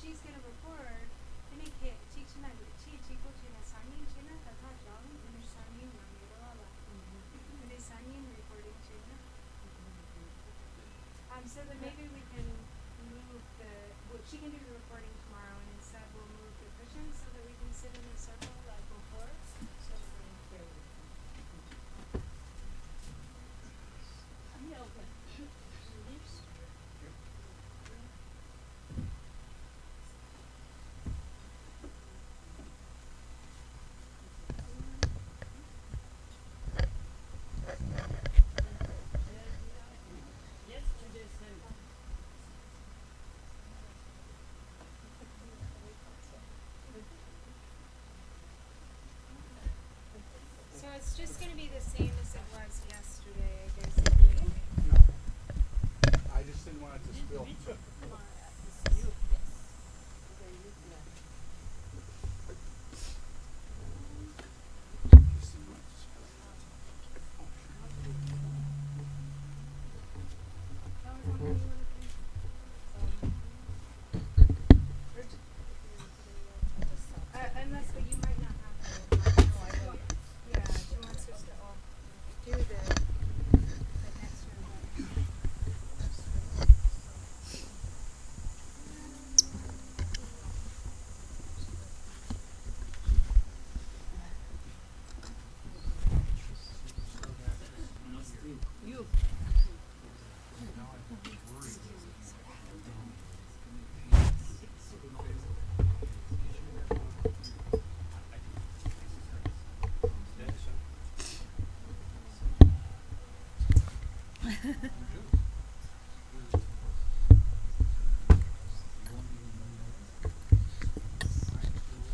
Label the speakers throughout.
Speaker 1: she's going to record. So then maybe we can move she can do the recording tomorrow, and instead we'll move the cushions so that we can sit in a circle like before. So it's just going to be the same as it was yesterday, basically.
Speaker 2: No. I just didn't want it to spill.
Speaker 1: Unless, but you might not have to. Yeah, she wants us to all do the next one.
Speaker 3: You.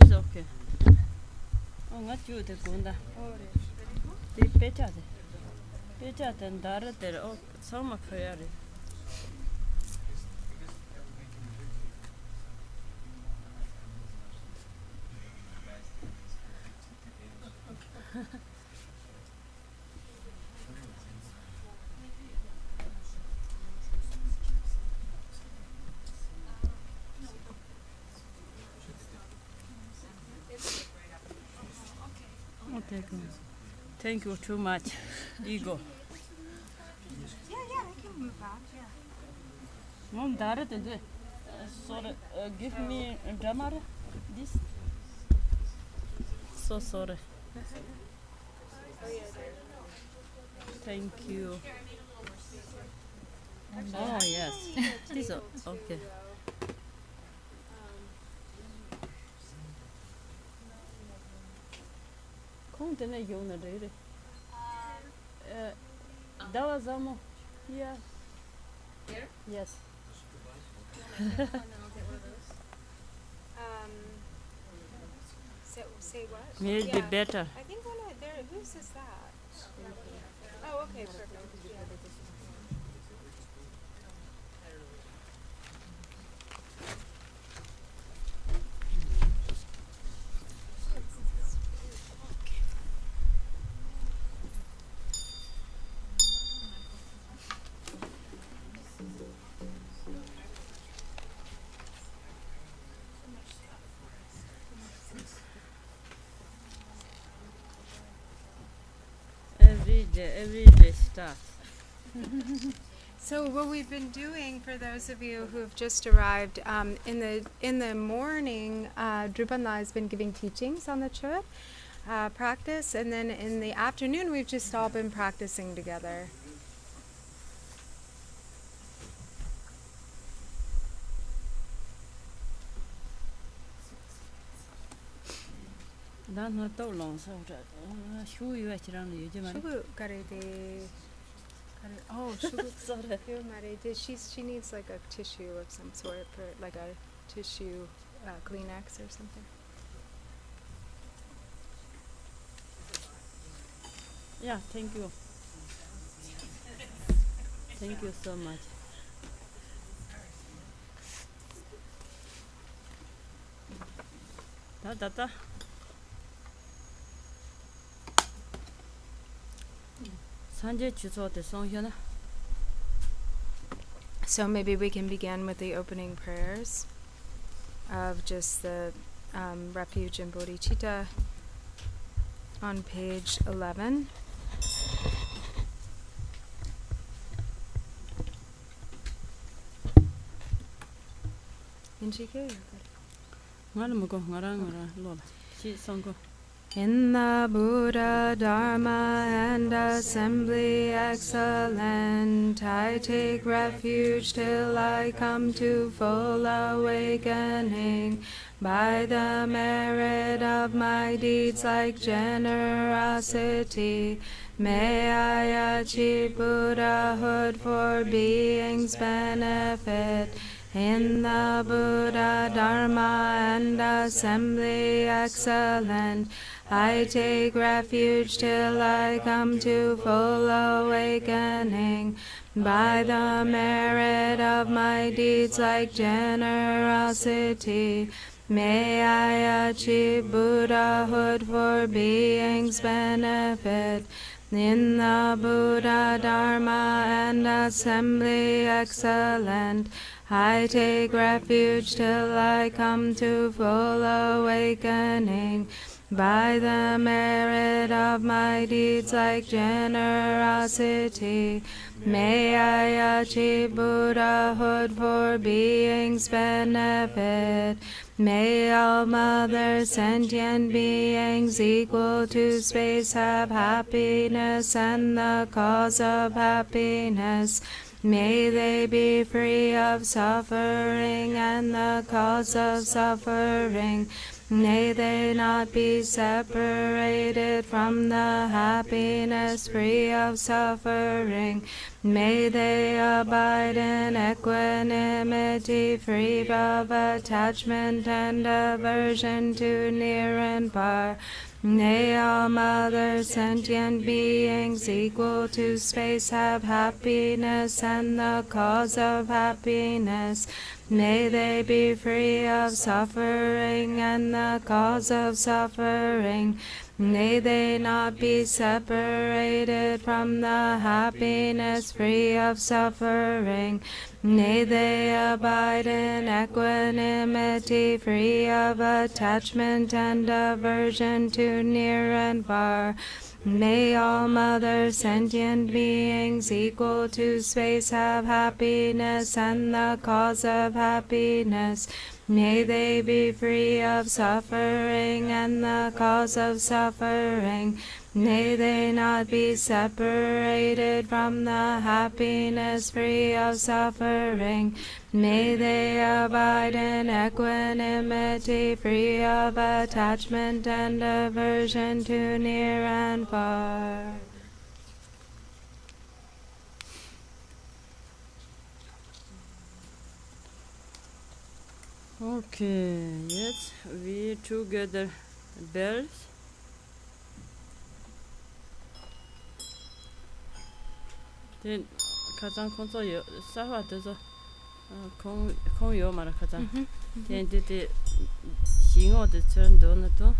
Speaker 3: It's okay. Oh, not you, the Gunda. The Pecha. Pecha and Dara, they're all some of her. Thank you too much, Ego.
Speaker 1: Yeah, I can move back, yeah.
Speaker 3: Mom, Dara, sorry, give me a drummer, this. So sorry. Thank you. Oh, yes. This, okay. Content is on the day. That was here.
Speaker 1: Here?
Speaker 3: Yes.
Speaker 1: Say what?
Speaker 3: Maybe better.
Speaker 1: I think one of there. Whose is that? Oh, okay, perfect. Yeah.
Speaker 3: Every day starts.
Speaker 1: So what we've been doing, for those of you who have just arrived, in the morning, Drupon has been giving teachings on the Chod practice, and then in the afternoon, we've just all been practicing together.
Speaker 3: That's not too long, so Shugu
Speaker 1: Garede. Oh, she needs like a tissue of some sort, for like a tissue Kleenex or something.
Speaker 3: Yeah, thank you. Thank you so much. Da. So
Speaker 1: maybe we can begin with the opening prayers. of just the refuge and bodhicitta on page 11. In the Buddha, Dharma, and assembly excellent, I take refuge till I come to full awakening. By the merit of my deeds like generosity, may I achieve Buddhahood for being's benefit. In the Buddha, Dharma, and assembly excellent, I take refuge till I come to full awakening. By the merit of my deeds like generosity, may I achieve Buddhahood for being's benefit. In the Buddha, Dharma, and assembly excellent, I take refuge till I come to full awakening. By the merit of my deeds like generosity, may I achieve Buddhahood for being's benefit. May all mother sentient beings equal to space have happiness and the cause of happiness. May they be free of suffering and the cause of suffering. May they not be separated from the happiness free of suffering. May they abide in equanimity free of attachment and aversion to near and far. May all mother sentient beings equal to space have happiness and the cause of happiness. May they be free of suffering and the cause of suffering. May they not be separated from the happiness free of suffering. May they abide in equanimity free of attachment and aversion to near and far. May all mother sentient beings equal to space have happiness and the cause of happiness. May they be free of suffering and the cause of suffering. May they not be separated from the happiness free of suffering. May they abide in equanimity free of attachment and aversion to near and far.
Speaker 3: Okay, yes, we together bells. Then 가장 콘서트 사화돼서 공요 말아 가장. Then did 싱어도 전도나도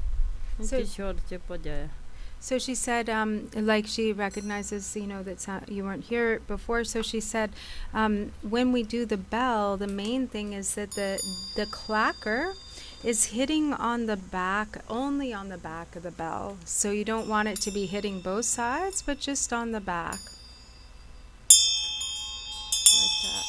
Speaker 1: So she said, like she recognizes, that you weren't here before. So she said, when we do the bell, the main thing is that the clacker is hitting on the back, only on the back of the bell. So you don't want it to be hitting both sides, but just on the back. Like that.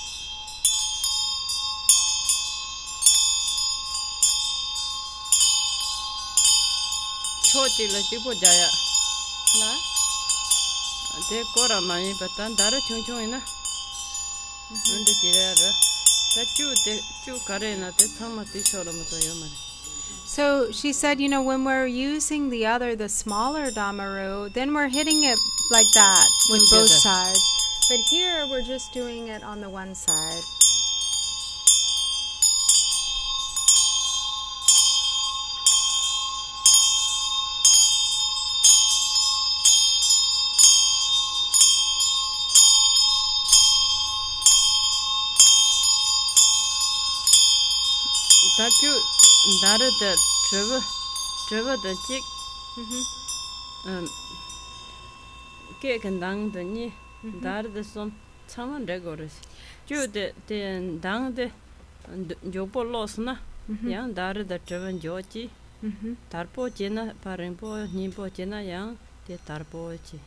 Speaker 3: Chodila tipo jaya. La? De kora mani batan dara chungchungina. Ande jirara. Ta chu karena te thama tishora mato yomare.
Speaker 1: So she said, when we're using the smaller damaru, then we're hitting it like that with both sides. But here we're just doing it on the one side.
Speaker 3: Tachu dara da treva da chik ke kandang da ni dara da son chaman regores ju de dang de jopo los na yang dar da traven jochi
Speaker 1: Mhm.
Speaker 3: tarpo chena parimpo nimpo chena yang te tarpo chi.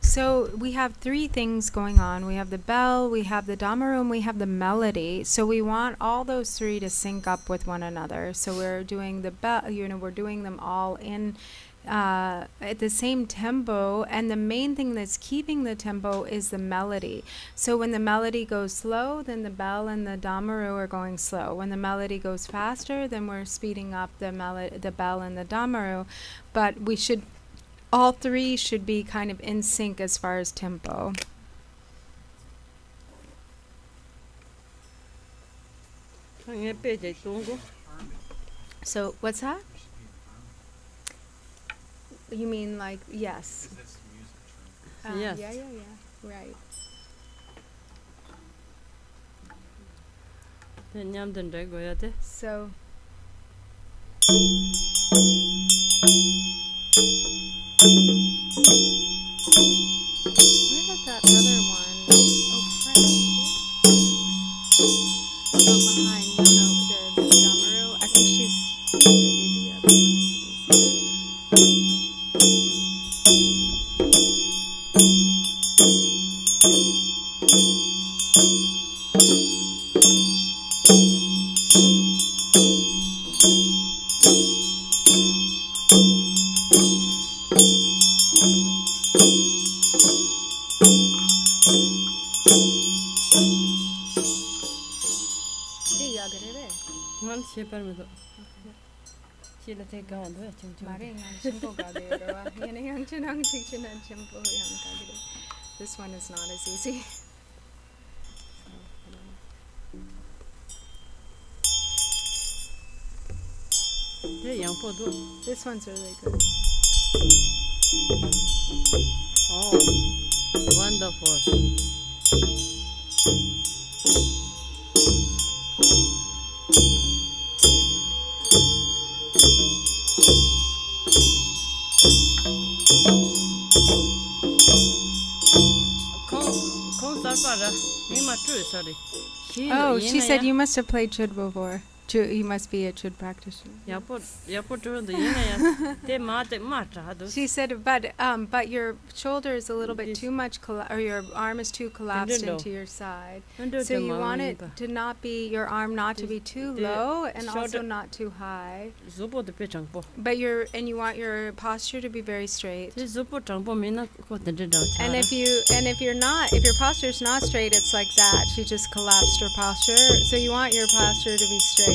Speaker 1: So we have three things going on. We have the bell, we have the damaru, and we have the melody. So we want all those three to sync up with one another. So we're doing the bell, we're doing them all in at the same tempo, and the main thing that's keeping the tempo is the melody. So when the melody goes slow, then the bell and the damaru are going slow. When the melody goes faster, then we're speeding up the bell and the damaru. But all three should be kind of in sync as far as tempo. So what's that? You mean like, yes.
Speaker 3: Yes.
Speaker 1: Yeah, right. So where did that other one? Oh, French. Oh, behind. No, the damaru. I think she's maybe the other one. This one is not as easy. This one's really good.
Speaker 3: Oh, wonderful.
Speaker 1: Oh, she said you must have played Chod before. You must be a Chod practitioner. She said, but your shoulder is a little bit too much, or your arm is too collapsed into your side. So you want it to not be, your arm not to be too low and also not too high. But you want your posture to be very straight. And if your posture is not straight, it's like that. She just collapsed her posture. So you want your posture to be straight.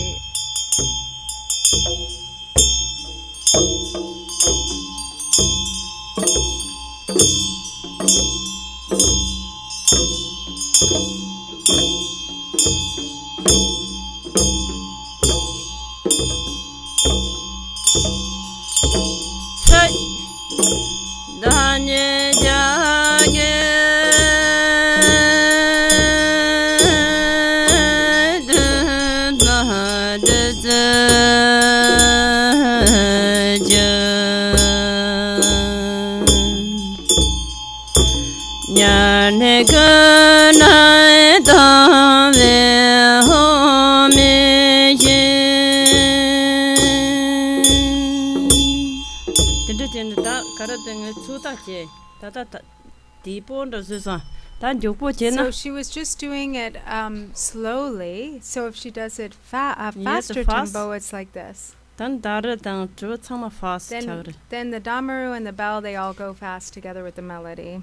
Speaker 1: So she was just doing it slowly. So if she does it faster tempo, it's like this. Then the damaru and the bell, they all go fast together with the melody.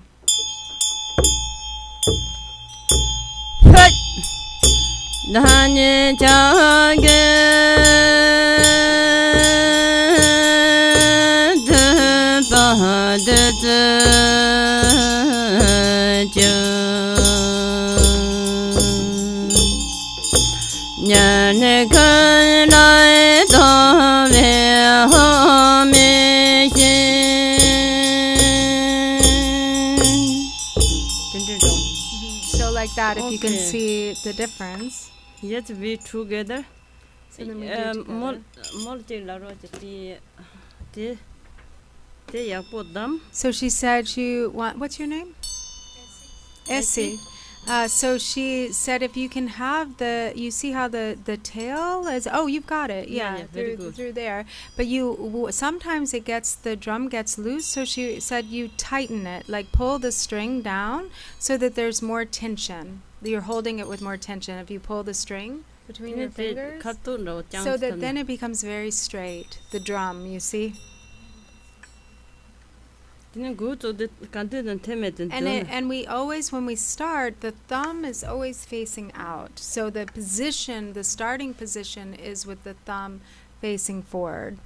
Speaker 1: So like that, if you can see the difference.
Speaker 3: Yes, we together.
Speaker 1: So then we do together. So she said what's your name? Essie. So she said if you can have you see how the tail is, oh, you've got it.
Speaker 3: Yeah, very
Speaker 1: through,
Speaker 3: good.
Speaker 1: through there. But sometimes the drum gets loose. So she said you tighten it, like pull the string down so that there's more tension. You're holding it with more tension. If you pull the string between your fingers, so that then it becomes very straight, the drum, you see. And we always, when we start, the thumb is always facing out. So the starting position is with the thumb facing forward.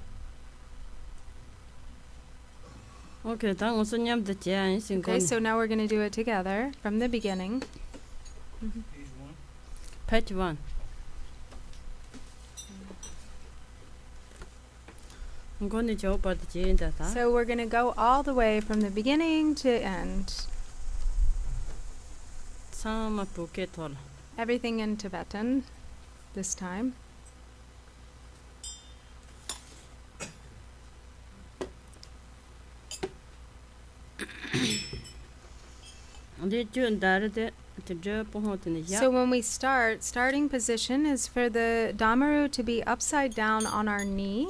Speaker 3: Okay,
Speaker 1: so now we're going to do it together from the beginning.
Speaker 3: Page 1.
Speaker 1: So we're going to go all the way from the beginning to end. Everything in Tibetan this time. So when we starting position is for the Damaru to be upside down on our knee.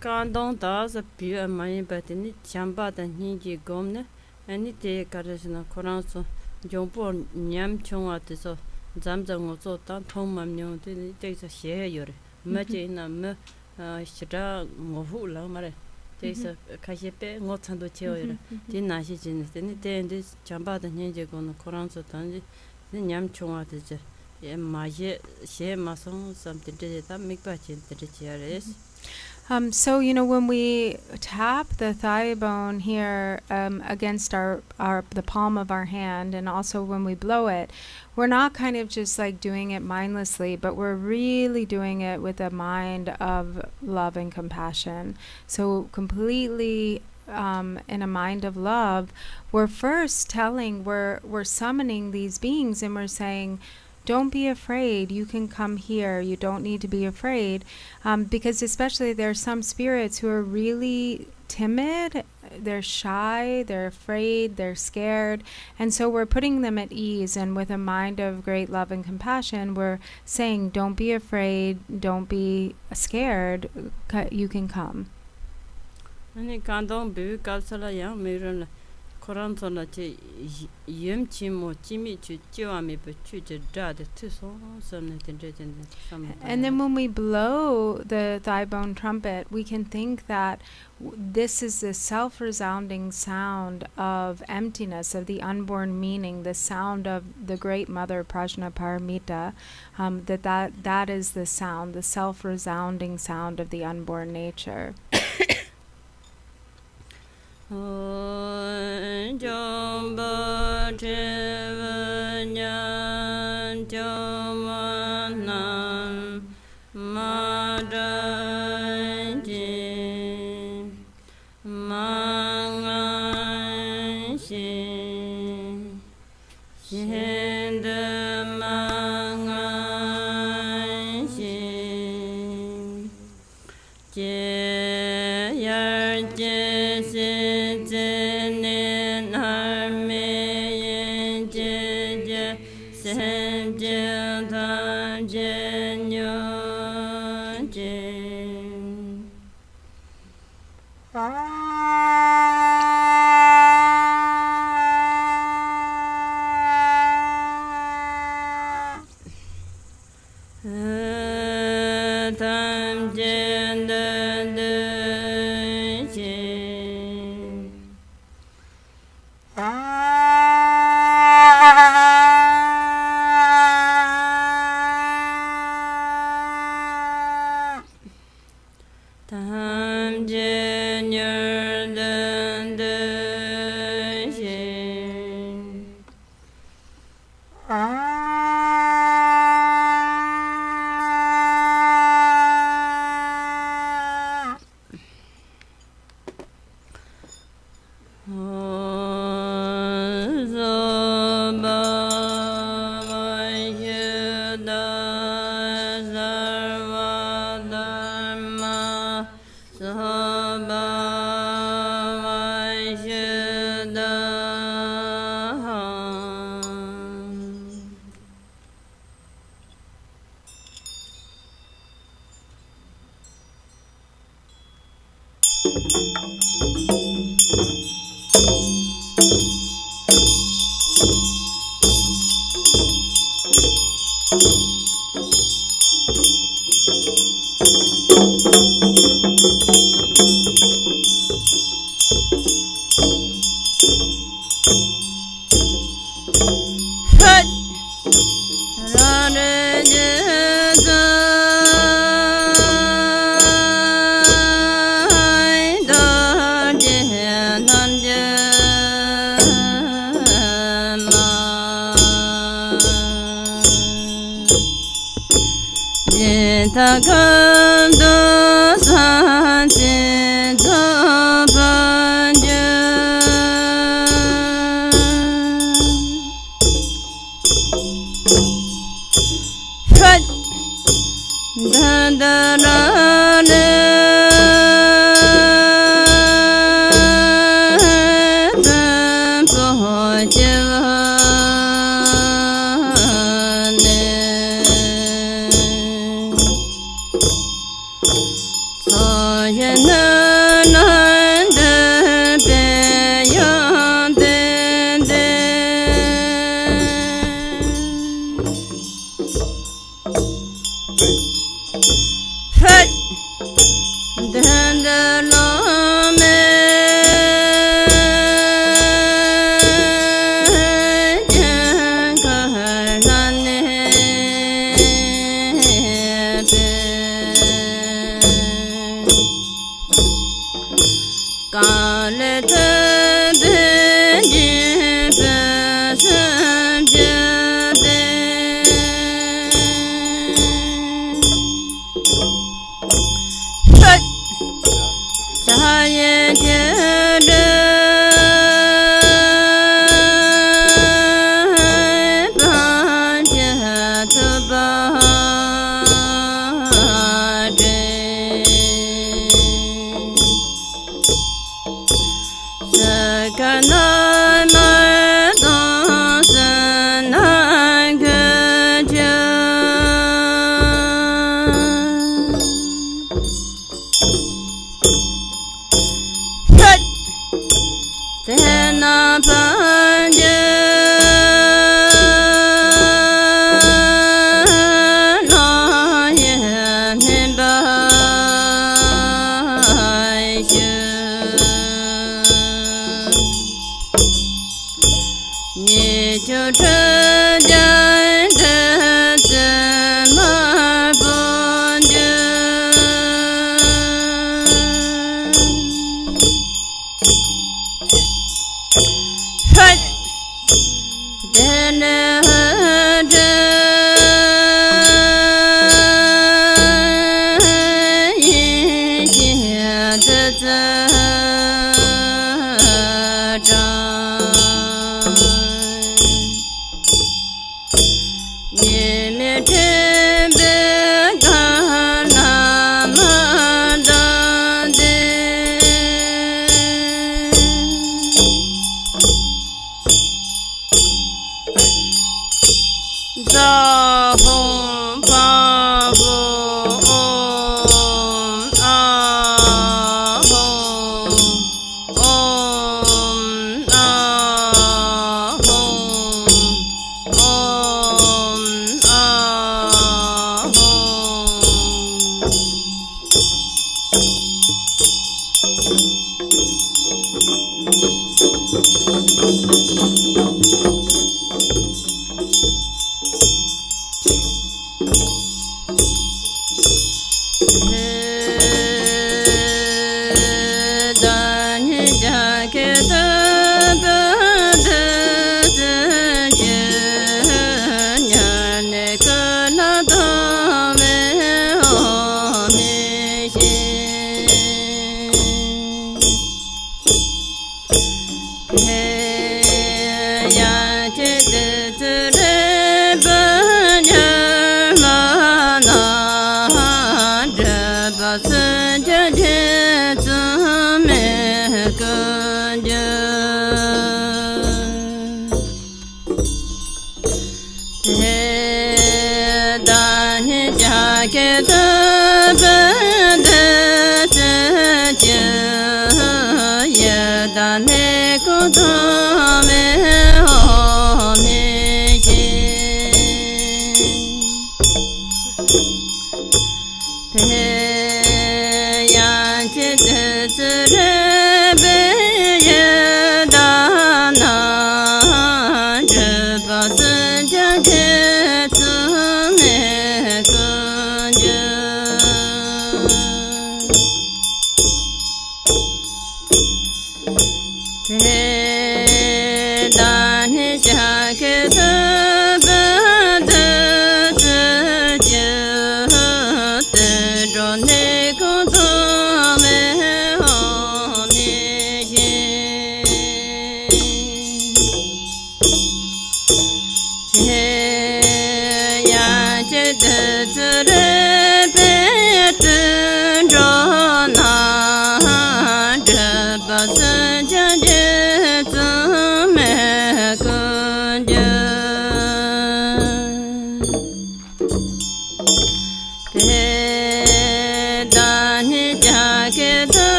Speaker 3: Kandong does appear a money but in it chamba than Niji Gomne, and it take a reason Koranso, Jompo Nyam Chong at so Zamzang also Tom Mamno, it takes a share your much in a Shira Mohula Mare. Takes a Kashepe, not on the chair. Didn't she in this chamba than Niji Gon Koranso Tanji, the Nyam Chong at the my share mason something that make batch in the chair is.
Speaker 1: So, when we tap the thigh bone here against the palm of our hand, and also when we blow it, we're not kind of just like doing it mindlessly, but we're really doing it with a mind of love and compassion. So completely in a mind of love, we're first we're summoning these beings, and we're saying, don't be afraid. You can come here. You don't need to be afraid. Because especially there are some spirits who are really timid. They're shy. They're afraid. They're scared. And so we're putting them at ease. And with a mind of great love and compassion, we're saying, don't be afraid. Don't be scared. You can come. And then when we blow the thigh bone trumpet, we can think that this is the self-resounding sound of emptiness, of the unborn meaning, the sound of the great mother Prajnaparamita, that is the sound, the self-resounding sound of the unborn nature.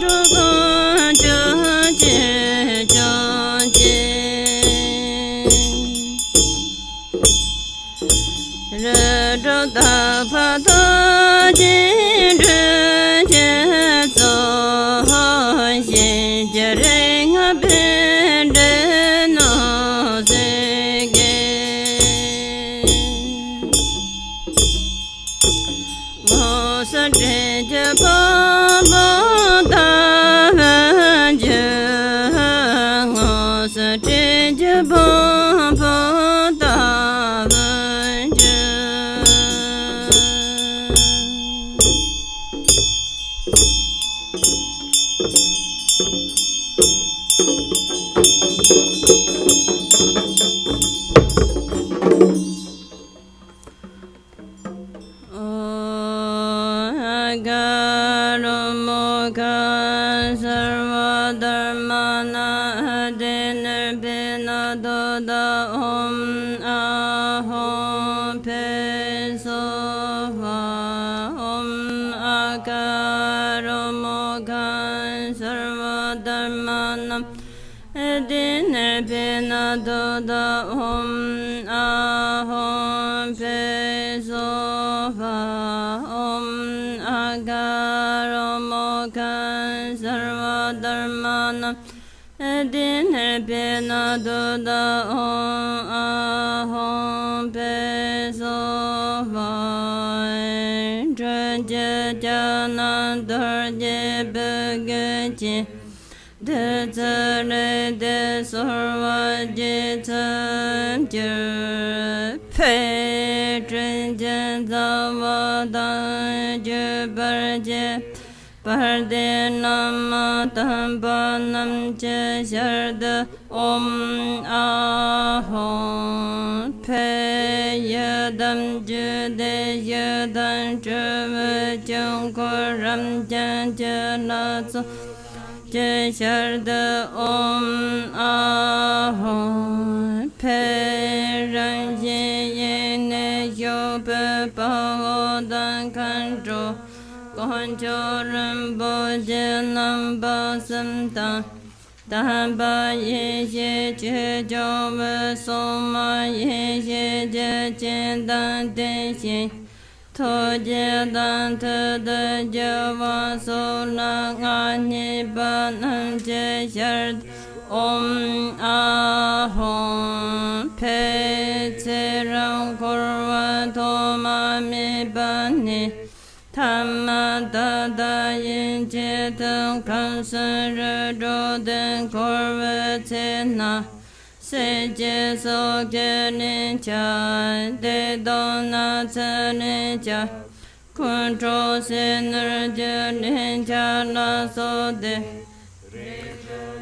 Speaker 3: Drikung sarva dharmana adinarbhina doda om ahom pesova om akaramokhan sarva dharmana adinarbhina doda om ahom pesova om akaramokhan sarva dharmana adinarbhina doda om ahom pesova jajana dharje bhagaji Dezare de sorva jitam jir pe trinjan zavada jibarje parde nama tambanam je sharda om ahom pe yadam jude yadam juve jungkuram jan janatsu Sharda om ahom pe rang yene yope pahodan kanjo konjo rambo jenam basam ta Damba ye che jove soma ye je jendan de Toje dan te de java so na ngani ban je shard om ahom pe ram korwa to ma mi bani tamma da da yin je tan kan san ro den korwa te na Se je so je nin cha de don na cha nin cha kun tro se ner je nin cha na so de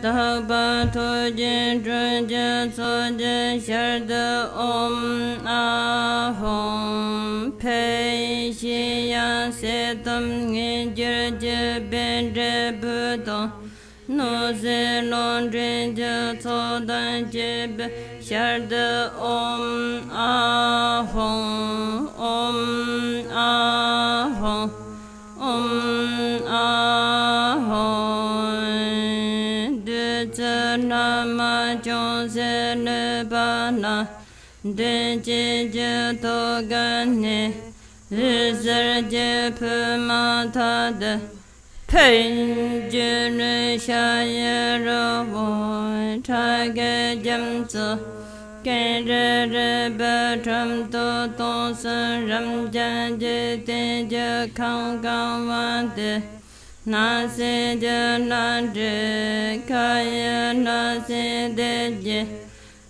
Speaker 3: da ba to je dren je so je shar de om ahom pe shi ya se tam ngi je je ben je bu do No se non drenja todan jeb sharda om ahom de nama jonse ne bana de je to gane zer je pumata de Penjene shayera voy tage jamso Kere betram to ton ram janje te je kang kang wante Na se je na je kaya na se de je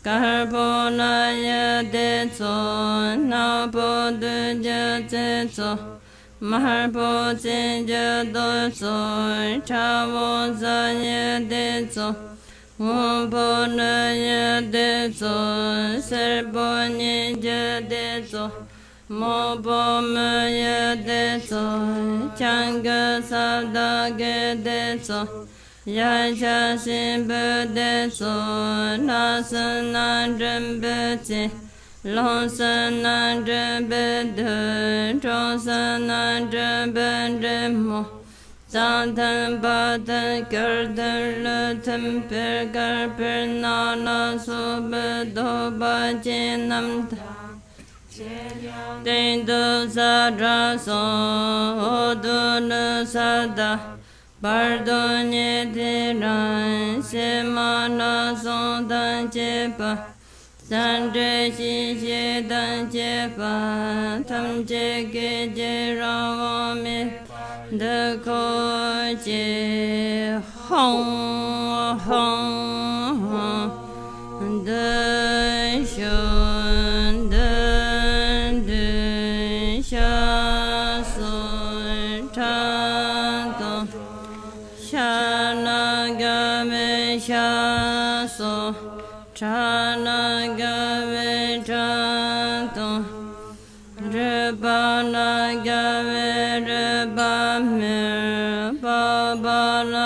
Speaker 3: Karpo na ya de so na po de je te so Maharpo Tsinja Doso Chavo Zanya Deso Wumpo Naya Deso Serbo Ninja Deso Mobo Maya Deso Changa Sabdage Deso Yasha Simba Deso Nasanan Rambeti Lonsan and Bedder, Johnson and Bedremo, Santan Batan, Gardner, Temper, Garper, Nana, Sobedo, Bajinam, Dendo Sadra, Odun Sada, Bardone Tiran, Semana, Sondan Jepa. Sandre shi shi dan che pa tam che ge je ra wa me de ko che hong hong de shun de sha so ta to sha na ga me sha so Chana gave chanto, Rebana gave rebamir, Babana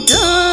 Speaker 3: Do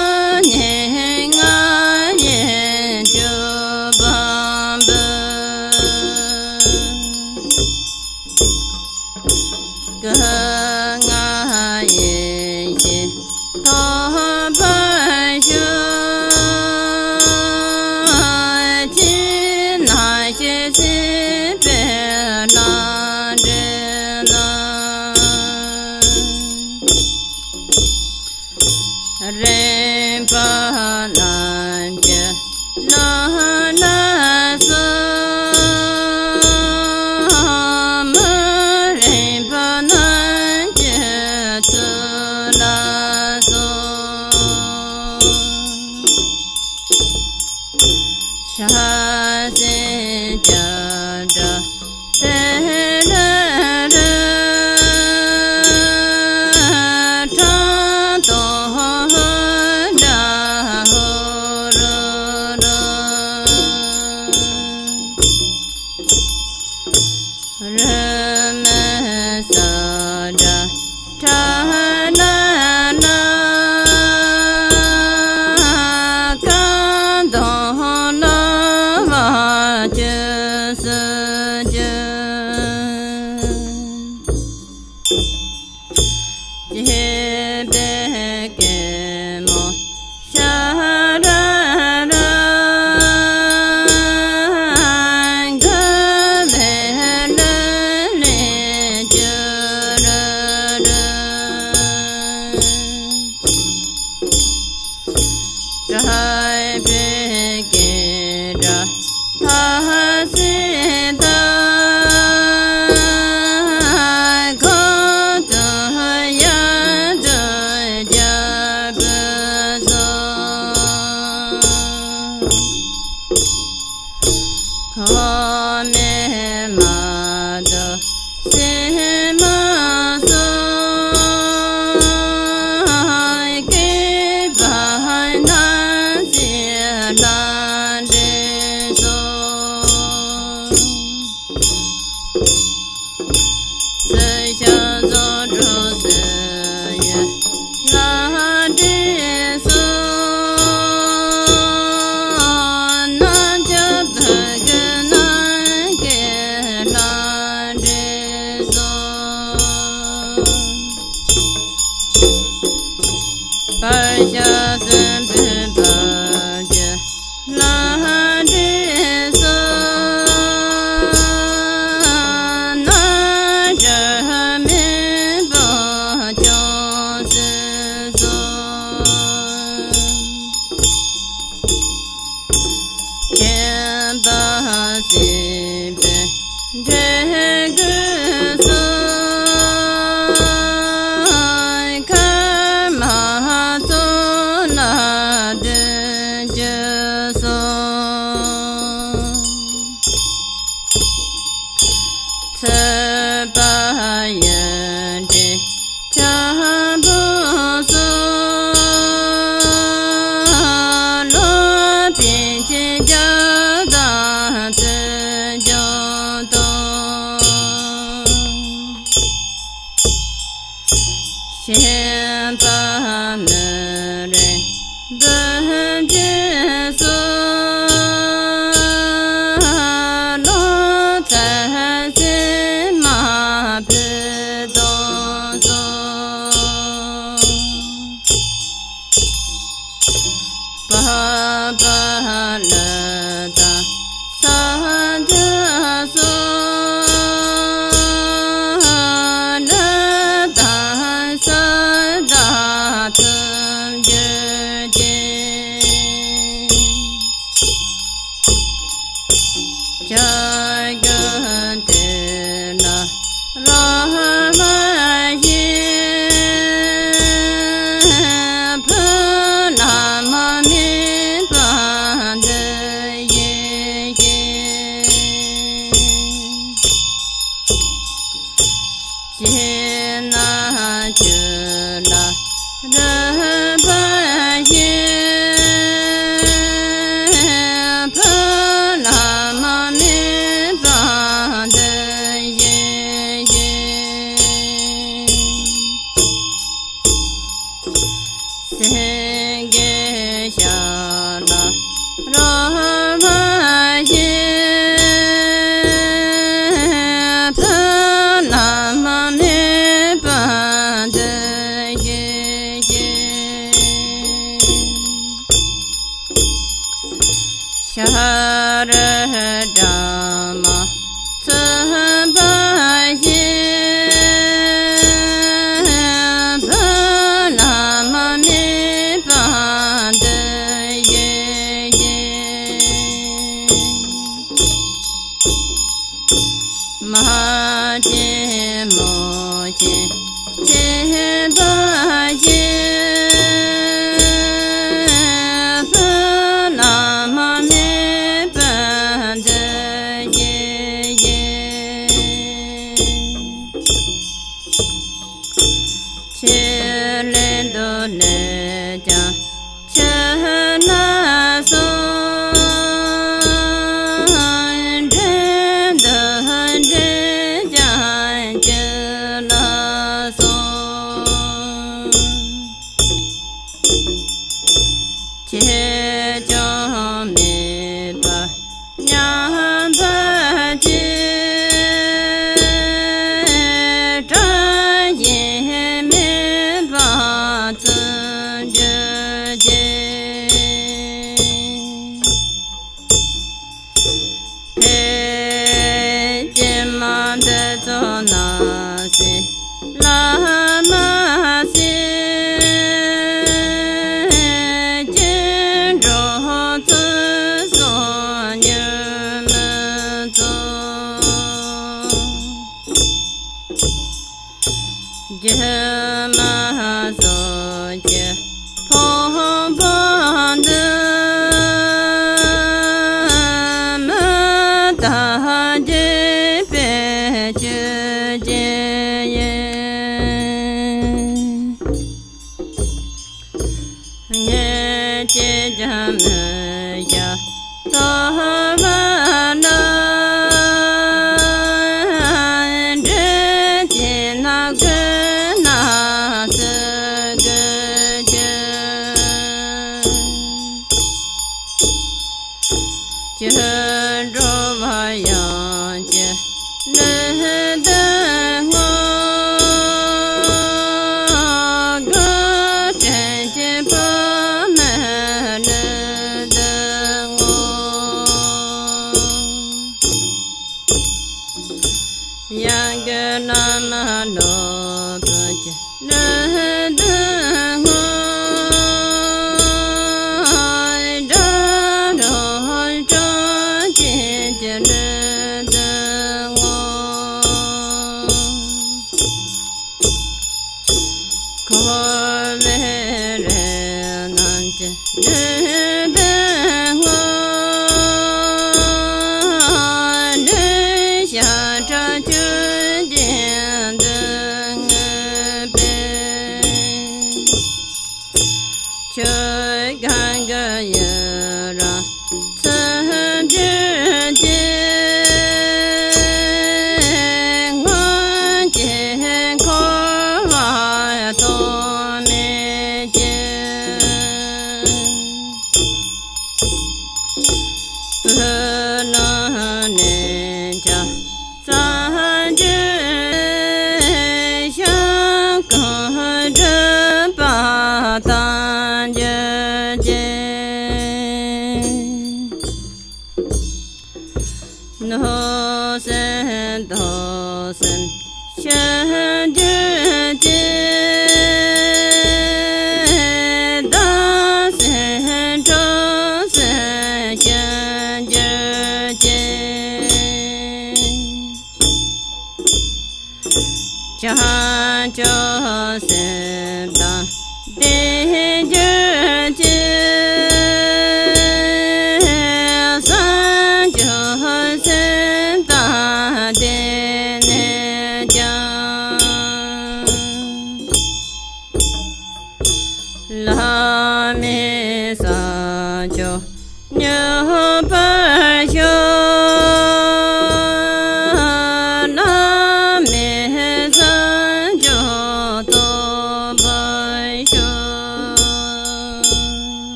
Speaker 4: Yeah.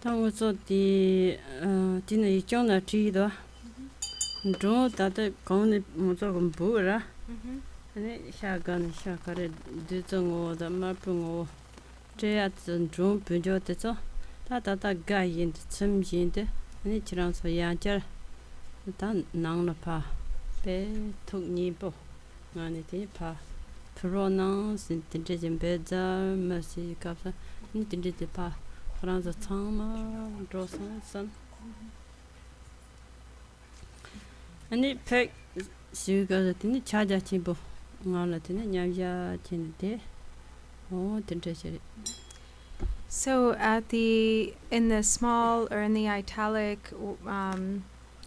Speaker 3: 当做的今年讲了知道，中大的讲的我做个不啦，下个的对着我的马不我，这样子中不就得做，他改印的成印的，你这样说样子，他能了怕，别图你不，俺的的怕。pronounce in the Jembeza mercy kapsa in the pa Franza Tama Drosan and it peck sugar in the charger timbo Nalatin Yaya Tinde oh the
Speaker 1: So in the small or in the italic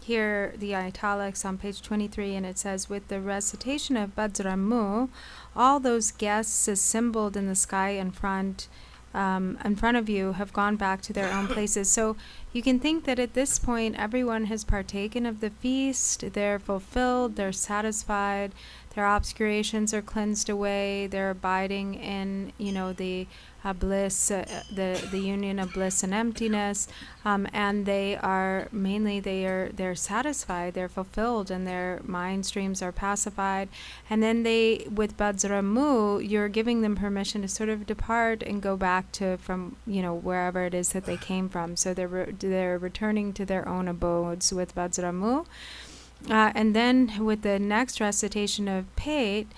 Speaker 1: here the italics on page 23, and it says, with the recitation of Vajramu, all those guests assembled in the sky in front of you have gone back to their own places. So you can think that at this point everyone has partaken of the feast, they're fulfilled, they're satisfied, their obscurations are cleansed away, they're abiding in, the bliss, the union of bliss and emptiness, and they're satisfied, they're fulfilled, and their mind streams are pacified. And then with Vajramu, you're giving them permission to sort of depart and go back from wherever it is that they came from. So they're returning to their own abodes with Vajramu. And then with the next recitation of Pate,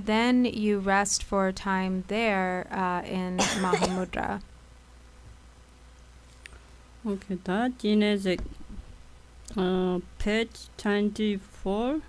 Speaker 1: then you rest for a time there in Mahamudra.
Speaker 3: Okay, that is page 24.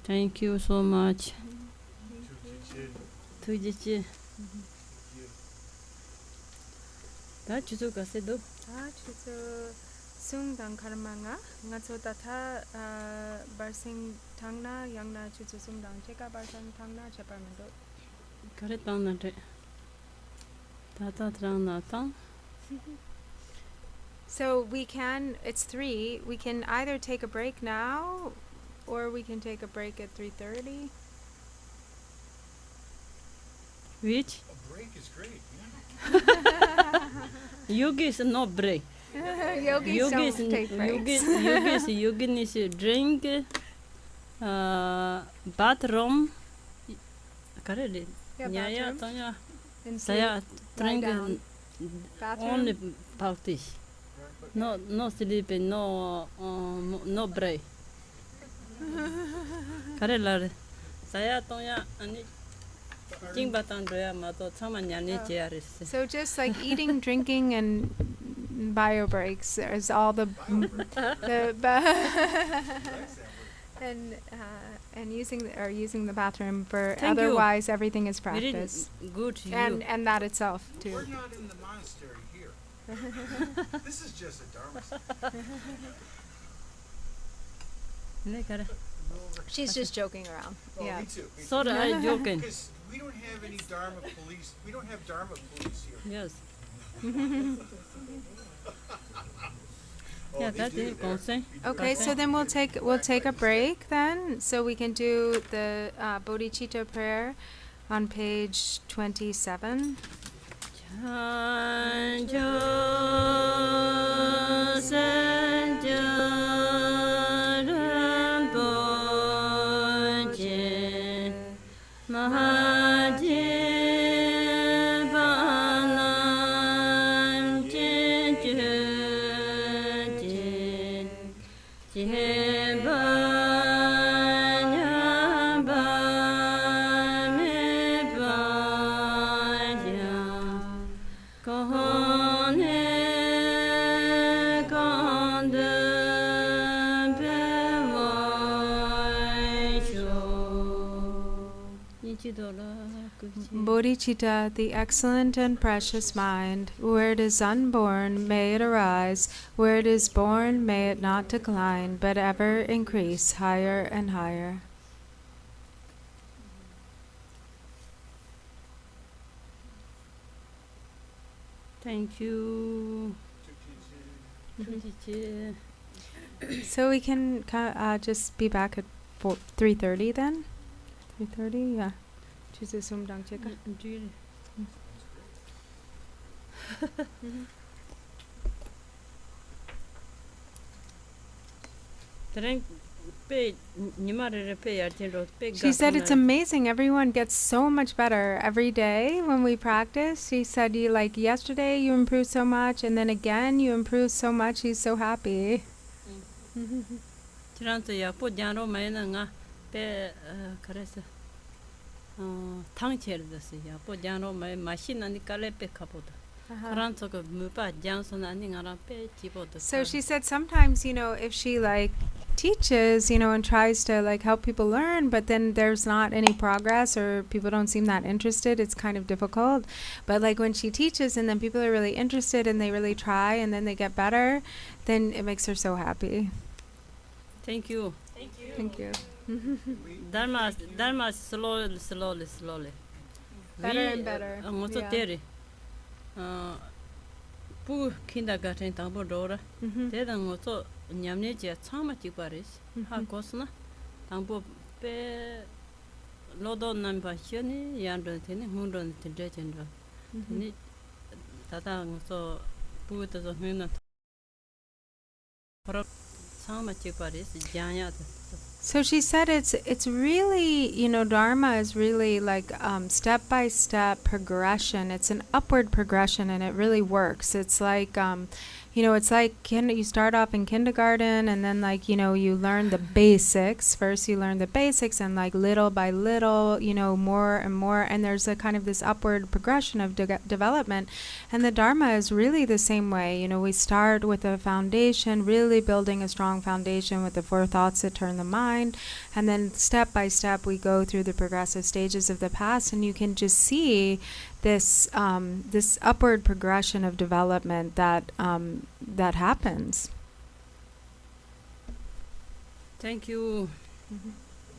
Speaker 3: Thank you so much. Tujichi. Da chuzu ka se do.
Speaker 1: Chuzo sung dang karmanga ngazo tata barsing tangna yangna chuzo sung dang cheka barsing tangna cheparmando.
Speaker 3: Kare tang na re. Tata trang na tang.
Speaker 1: So it's 3. We can either take a break now or we can take a break at 3:30.
Speaker 3: Which?
Speaker 2: A break is great.
Speaker 3: Yogis no break.
Speaker 1: Yogis don't take breaks.
Speaker 3: Yogis drink bathroom. Kare
Speaker 1: Yeah, bathroom.
Speaker 3: Tanya.
Speaker 1: And
Speaker 3: Saya drink
Speaker 1: bathroom.
Speaker 3: only practice. No sleeping, no break. Kare lare. Saya Tanya ani king batang doya mato chama nyani chearis.
Speaker 1: So just like eating, drinking, and bio breaks is all the and using the bathroom for.
Speaker 3: Thank you.
Speaker 1: Otherwise, everything is
Speaker 3: Very
Speaker 1: practice.
Speaker 3: good you.
Speaker 1: And that itself too.
Speaker 2: We're not in the monastery here. This is just a dharma.
Speaker 3: Ne kare.
Speaker 1: She's just joking around.
Speaker 2: Oh,
Speaker 1: Yeah.
Speaker 2: me too.
Speaker 3: So I joking.
Speaker 2: Because we don't have any dharma police. We don't have dharma police here.
Speaker 3: Yes.
Speaker 2: Oh,
Speaker 3: Yeah,
Speaker 2: they
Speaker 3: that
Speaker 2: do
Speaker 3: is
Speaker 2: there.
Speaker 3: consent.
Speaker 1: Okay, so then we'll take a break then, so we can do the bodhicitta prayer on page 27. Bodhicitta, the excellent and precious mind, where it is unborn, may it arise. Where it is born, may it not decline, but ever increase higher and higher.
Speaker 3: Thank you.
Speaker 1: So we can just be back at 3:30 then? 3:30, yeah. Choose Sum Dang Cheka. She said it's amazing. Everyone gets so much better every day when we practice. She said, you like yesterday you improved so much, and then again you improved so much. She's so happy. So she said sometimes, if she like teaches, and tries to like help people learn, but then there's not any progress or people don't seem that interested, it's kind of difficult. But like when she teaches and then people are really interested and they really try and then they get better, then it makes her so happy.
Speaker 3: Thank you.
Speaker 1: Thank you.
Speaker 3: Dharma slowly.
Speaker 1: Better and better.
Speaker 3: Pu kindergarten tambo dora. Dedang ngoto nyamne je chama chiparis. Ha kosna. Tambo pe lodo namba cheni yandon tene hundon tinde chendra. Ni tata ngoto pu to huna. Pro chama chiparis janya.
Speaker 1: So she said it's really, Dharma is really like step-by-step progression. It's an upward progression and it really works. It's like, it's like you start off in kindergarten and then like, you learn the basics. First you learn the basics and like little by little, more and more. And there's a kind of this upward progression of development. And the Dharma is really the same way. We start with a foundation, really building a strong foundation with the 4 thoughts that turn the mind. And then step by step we go through the progressive stages of the past, and you can just see this this upward progression of development that happens.
Speaker 3: Thank you.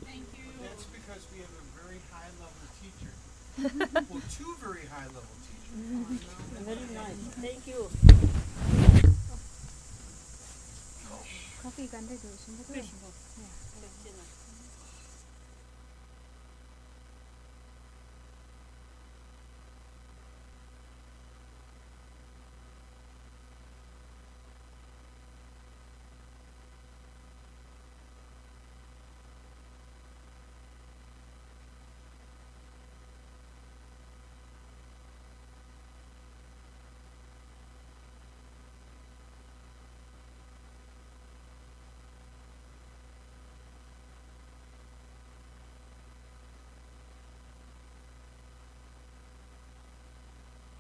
Speaker 2: Thank you. That's because we have a very high level teacher. Well, 2 very high level teachers.
Speaker 3: Very nice. Thank you.
Speaker 1: Coffee ganda do.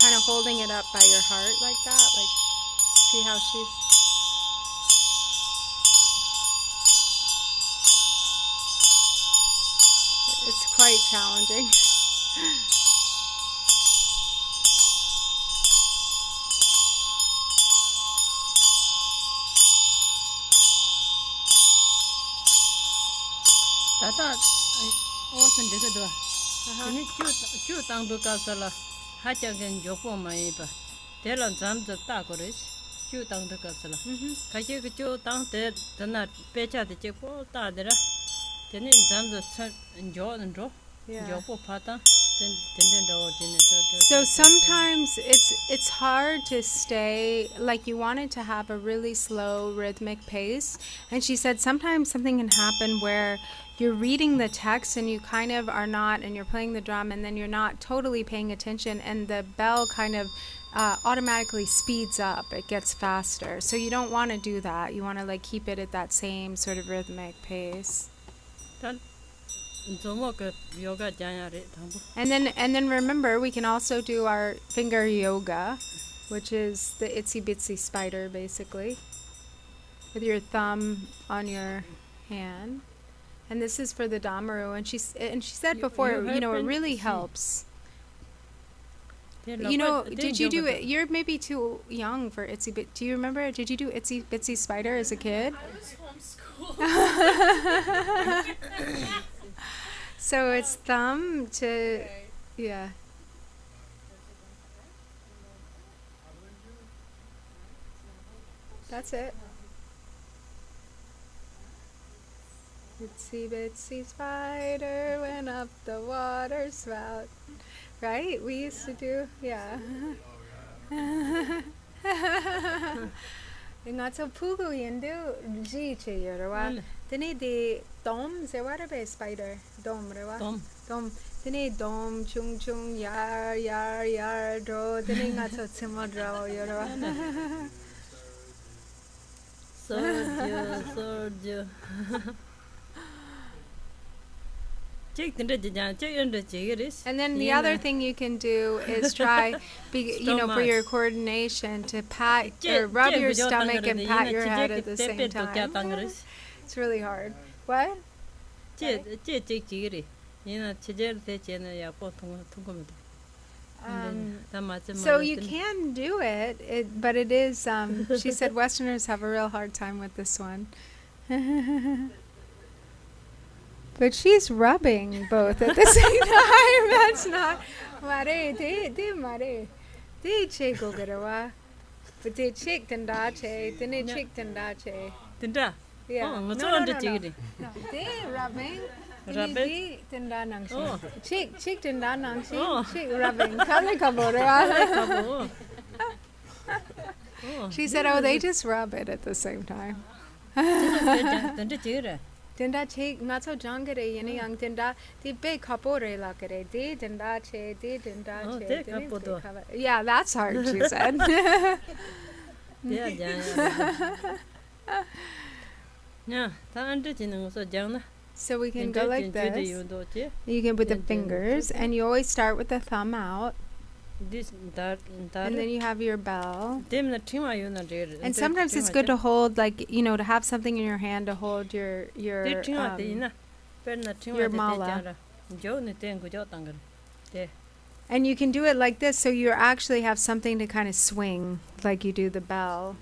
Speaker 1: Kind of holding it up by your heart like that, like see how she's it's quite challenging.
Speaker 3: Tata often dikadwa. Ini chu tang do kasala. Hachagen jopo maiba. Telan zamza takoris. Chu tang do kasala. Kaje ke chu tang te dana pecha de chepo ta dera. Teni zamza jo ndo. Jopo pata.
Speaker 1: So sometimes it's hard to stay, like you wanted to have a really slow rhythmic pace, and she said sometimes something can happen where you're reading the text and you kind of are not, and you're playing the drum and then you're not totally paying attention, and the bell kind of automatically speeds up, it gets faster. So you don't want to do that. You want to like keep it at that same sort of rhythmic pace. And then remember, we can also do our finger yoga, which is the itsy bitsy spider basically, with your thumb on your hand. and this is for the Damaru. And she said before, you know, it really helps. You know, did you do it? You're maybe too young for Itsy Bit. Do you remember? Did you do Itsy Bitsy Spider as a kid?
Speaker 4: I was homeschooled.
Speaker 1: So it's thumb to, yeah. That's it. Itsy bitsy spider went up the water spout. Right? We used to do, yeah. Nga so pugu yindu ji che yorwa. Dini di dom zewara be spider. Dom rewa. Dom. Dini dom chung chung yar yar yar dro. Dini nga so tsimodra yorwa.
Speaker 3: Sordio.
Speaker 1: And then the other thing you can do is try, you know, for your coordination to pat or rub your stomach and pat your head at the same time. It's really hard. What? So you can do it, but it is, she said Westerners have a real hard time with this one. But she's rubbing both at the same time. That's not mare de mare. De che go garawa. But de chick tanda che, de chick tanda che.
Speaker 3: Tanda?
Speaker 1: Yeah.
Speaker 3: Oh,
Speaker 1: no. De rubbing. De tanda nang che. Chick tanda nang che. Chick rubbing. Kale kabore. She said, "Oh, they just rub it at the same time." Tinda che not so jangare yeni yang tinda the big kapore la kare de tinda che de tinda che. Yeah, that's hard, she said. So we can go like this. You can put the fingers, and you always start with the thumb out. And then you have your bell. And sometimes it's good to hold, like, you know, to have something in your hand to hold your mala. And you can do it like this, so you actually have something to kind of swing, like you do the bell.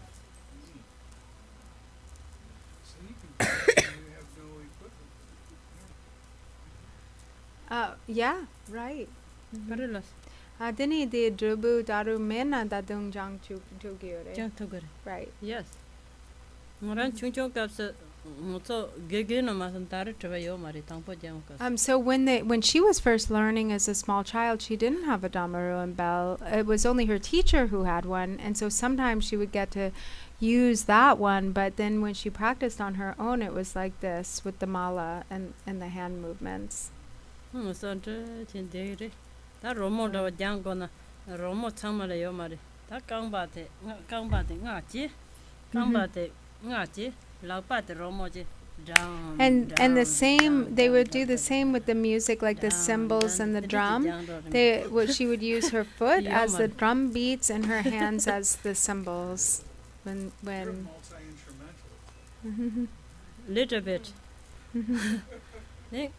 Speaker 1: Yeah, right. Dini de drubu daru mena dadung jang tugyore. Right.
Speaker 3: Yes.
Speaker 1: So when she was first learning as a small child, she didn't have a damaru and bell. It was only her teacher who had one, and so sometimes she would get to use that one. But then when she practiced on her own, it was like this with the mala and the hand movements.
Speaker 3: 다 로모도 장고나 로모 참말에 요 말이 다 강바데 ngaji 강바데 ngaji 라바데 로모지
Speaker 1: And the same, they would do the same with the music, like the cymbals and the drum. She would use her foot as the drum beats and her hands as the cymbals. When
Speaker 3: little bit.
Speaker 1: And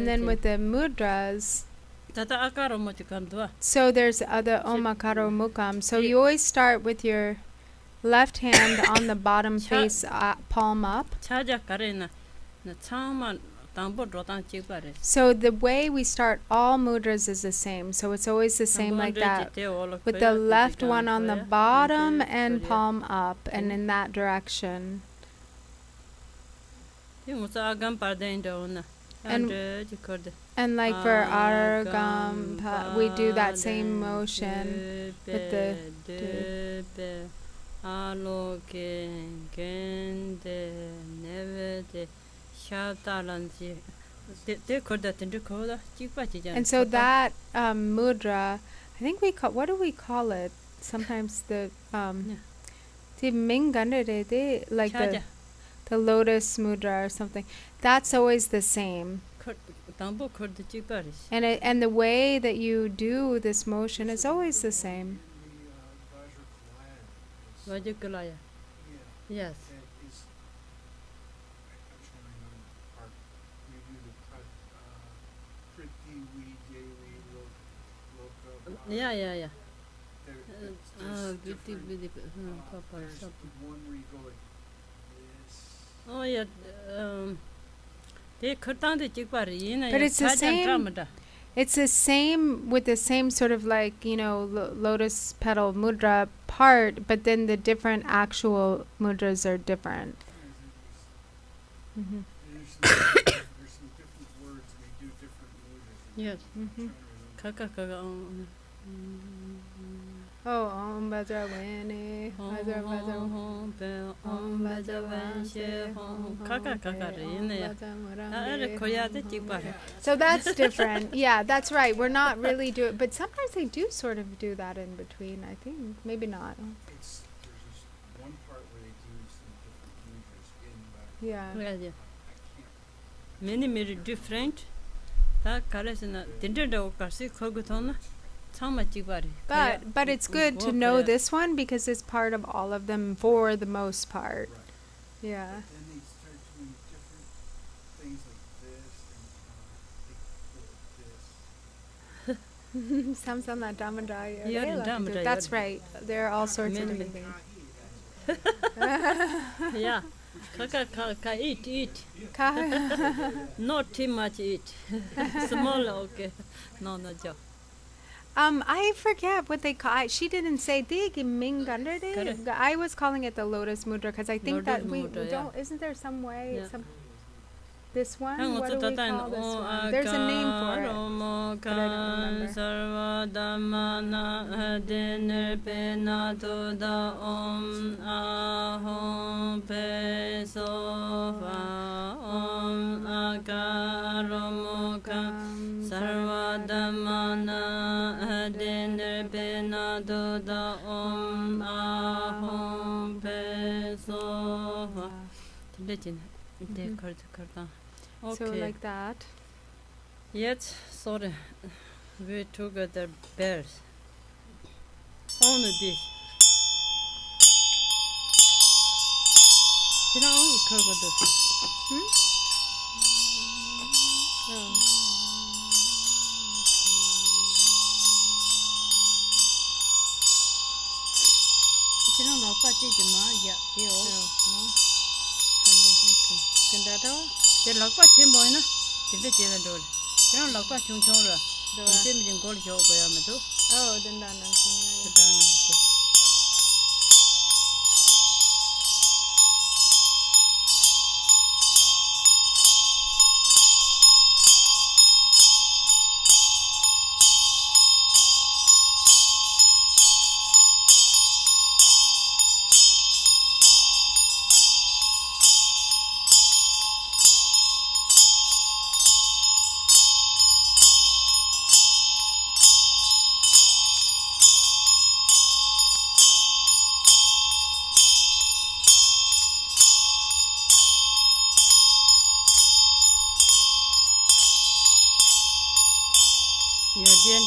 Speaker 1: then with the mudras, so there's other omakaro mukam. So you always start with your left hand on the bottom face, palm up. So the way we start all mudras is the same. So it's always the same like that, with the left one on the bottom and palm up, and in that direction. And like for Argam, we do that same motion with the and so that mudra, I think we call, what do we call it? Sometimes the like the Lotus mudra or something. That's always the same. And the way that you do this motion is always the same.
Speaker 3: Yes. Yeah.
Speaker 2: There's
Speaker 3: Beauty,
Speaker 2: different-
Speaker 3: Papa,
Speaker 2: there's
Speaker 3: something.
Speaker 2: one where you go like this.
Speaker 3: Oh yeah, they cut the chick bar in.
Speaker 1: But it's the same. It's the same with the same sort of like, lotus petal mudra part, but then the different actual mudras are different. Mm-hmm.
Speaker 2: There's some different words and they do different mudras.
Speaker 3: Yes.
Speaker 1: Mm-hmm.
Speaker 3: Kaka.
Speaker 1: Oh, Om Bhadravani, Om So that's different. Yeah, that's right. We're not really doing, but sometimes they do sort of do that in between, I think. Maybe not.
Speaker 2: There's this one part where they do some different mudras in
Speaker 1: Yeah.
Speaker 3: Many different. That colors in the dinner
Speaker 1: But it's good to know this one because it's part of all of them for the most part.
Speaker 2: Right.
Speaker 1: Yeah.
Speaker 2: But then they start doing different things like this and
Speaker 1: Samsana Damodaya.
Speaker 3: Yeah, Damodaya.
Speaker 1: That's right. There are all sorts of
Speaker 3: Many,
Speaker 1: different
Speaker 2: this.
Speaker 1: things.
Speaker 3: Yeah. Kaka, eat. Not too much eat. Small, okay. No, joke.
Speaker 1: I forget what they call. She didn't say dig minganderde.
Speaker 3: Correct.
Speaker 1: I was calling it the Lotus Mudra because I think
Speaker 3: Lotus
Speaker 1: that we
Speaker 3: Mudra,
Speaker 1: don't. Isn't there some way?
Speaker 3: Yeah.
Speaker 1: This one.
Speaker 3: Hang on,
Speaker 1: What do we call this one? There's a name for it, but I don't
Speaker 3: Okay.
Speaker 1: So like that.
Speaker 3: Yet, sorry, we took the bears. Only this. You know, we cover this.
Speaker 1: Oh.
Speaker 3: You don't know what did the man, They look what Tim Boyna, did the dinner door. They don't look what Chung Chora. They didn't go to your Bayamado.
Speaker 1: Oh, then done.
Speaker 3: You're doing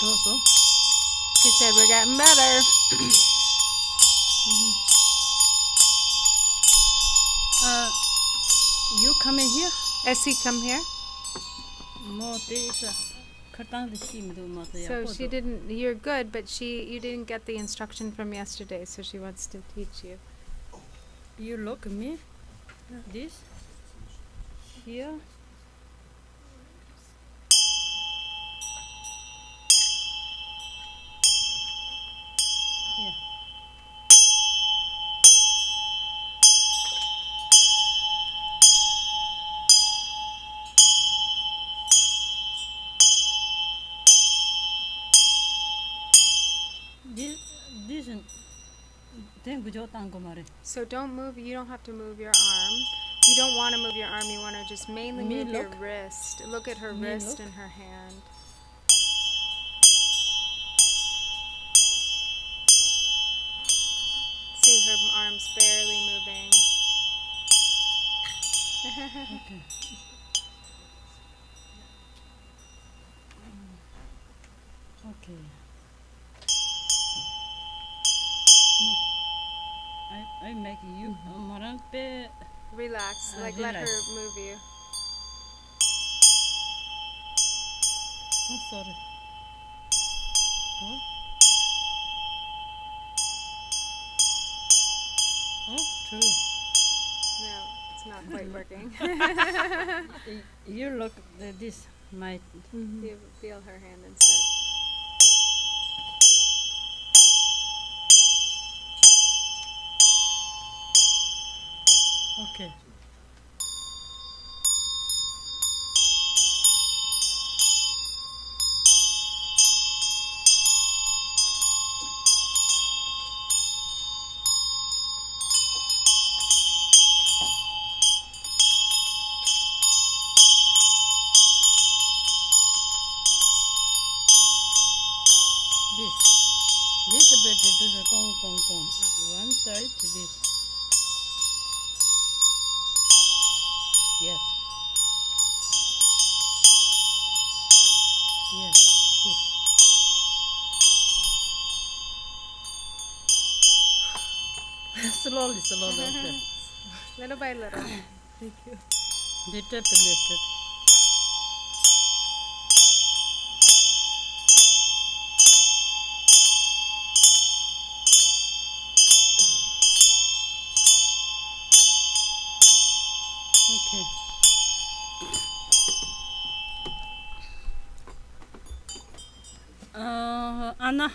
Speaker 3: also.
Speaker 1: She said we're getting better.
Speaker 3: You come in here?
Speaker 1: Essie, come here.
Speaker 3: More days.
Speaker 1: So she didn't. You're good, but you didn't get the instruction from yesterday, so she wants to teach you.
Speaker 3: You look at me. This. Here.
Speaker 1: So don't move. You don't have to move your arm. You don't want to move your arm. You want to just mainly move your wrist. Look at her wrist and her hand. See her arms barely moving.
Speaker 3: Okay. Okay. No. I make you Marante.
Speaker 1: Relax. Like let her move you.
Speaker 3: I'm sorry. Oh. Oh, true.
Speaker 1: No, it's not quite working.
Speaker 3: You look at this, my.
Speaker 1: You feel her hand instead.
Speaker 3: Okay. This little bit to the gong gong gong. One side to this. Yes. Yes. This. Slowly. Okay.
Speaker 1: Little by little.
Speaker 3: Thank you. Little. Okay. Anna,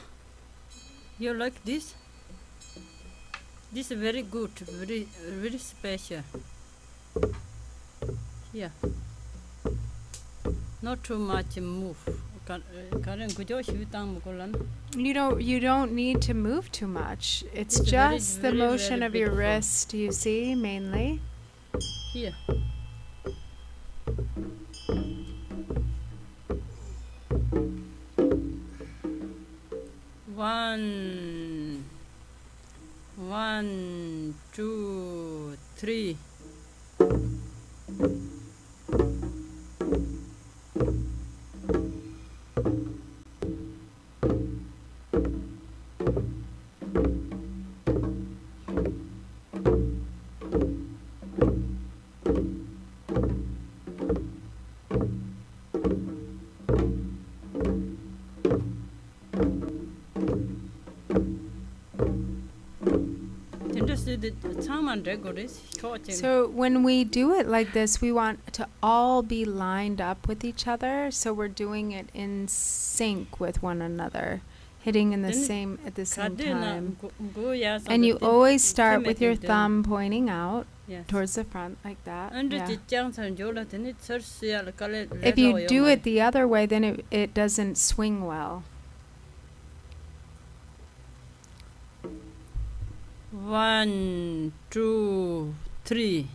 Speaker 3: you like this? This is very good, very special. Yeah. Not too much move.
Speaker 1: You don't need to move too much. It's
Speaker 3: It's
Speaker 1: just
Speaker 3: very,
Speaker 1: the
Speaker 3: very,
Speaker 1: motion
Speaker 3: very
Speaker 1: of your
Speaker 3: beautiful.
Speaker 1: wrist, you see, mainly.
Speaker 3: Here. One, two, three.
Speaker 1: So when we do it like this, we want to all be lined up with each other. So we're doing it in sync with one another, hitting in the same at the same time. And you always start with your thumb pointing out towards the front like that. Yeah. If you do it the other way, then it doesn't swing well.
Speaker 3: 1, 2, 3.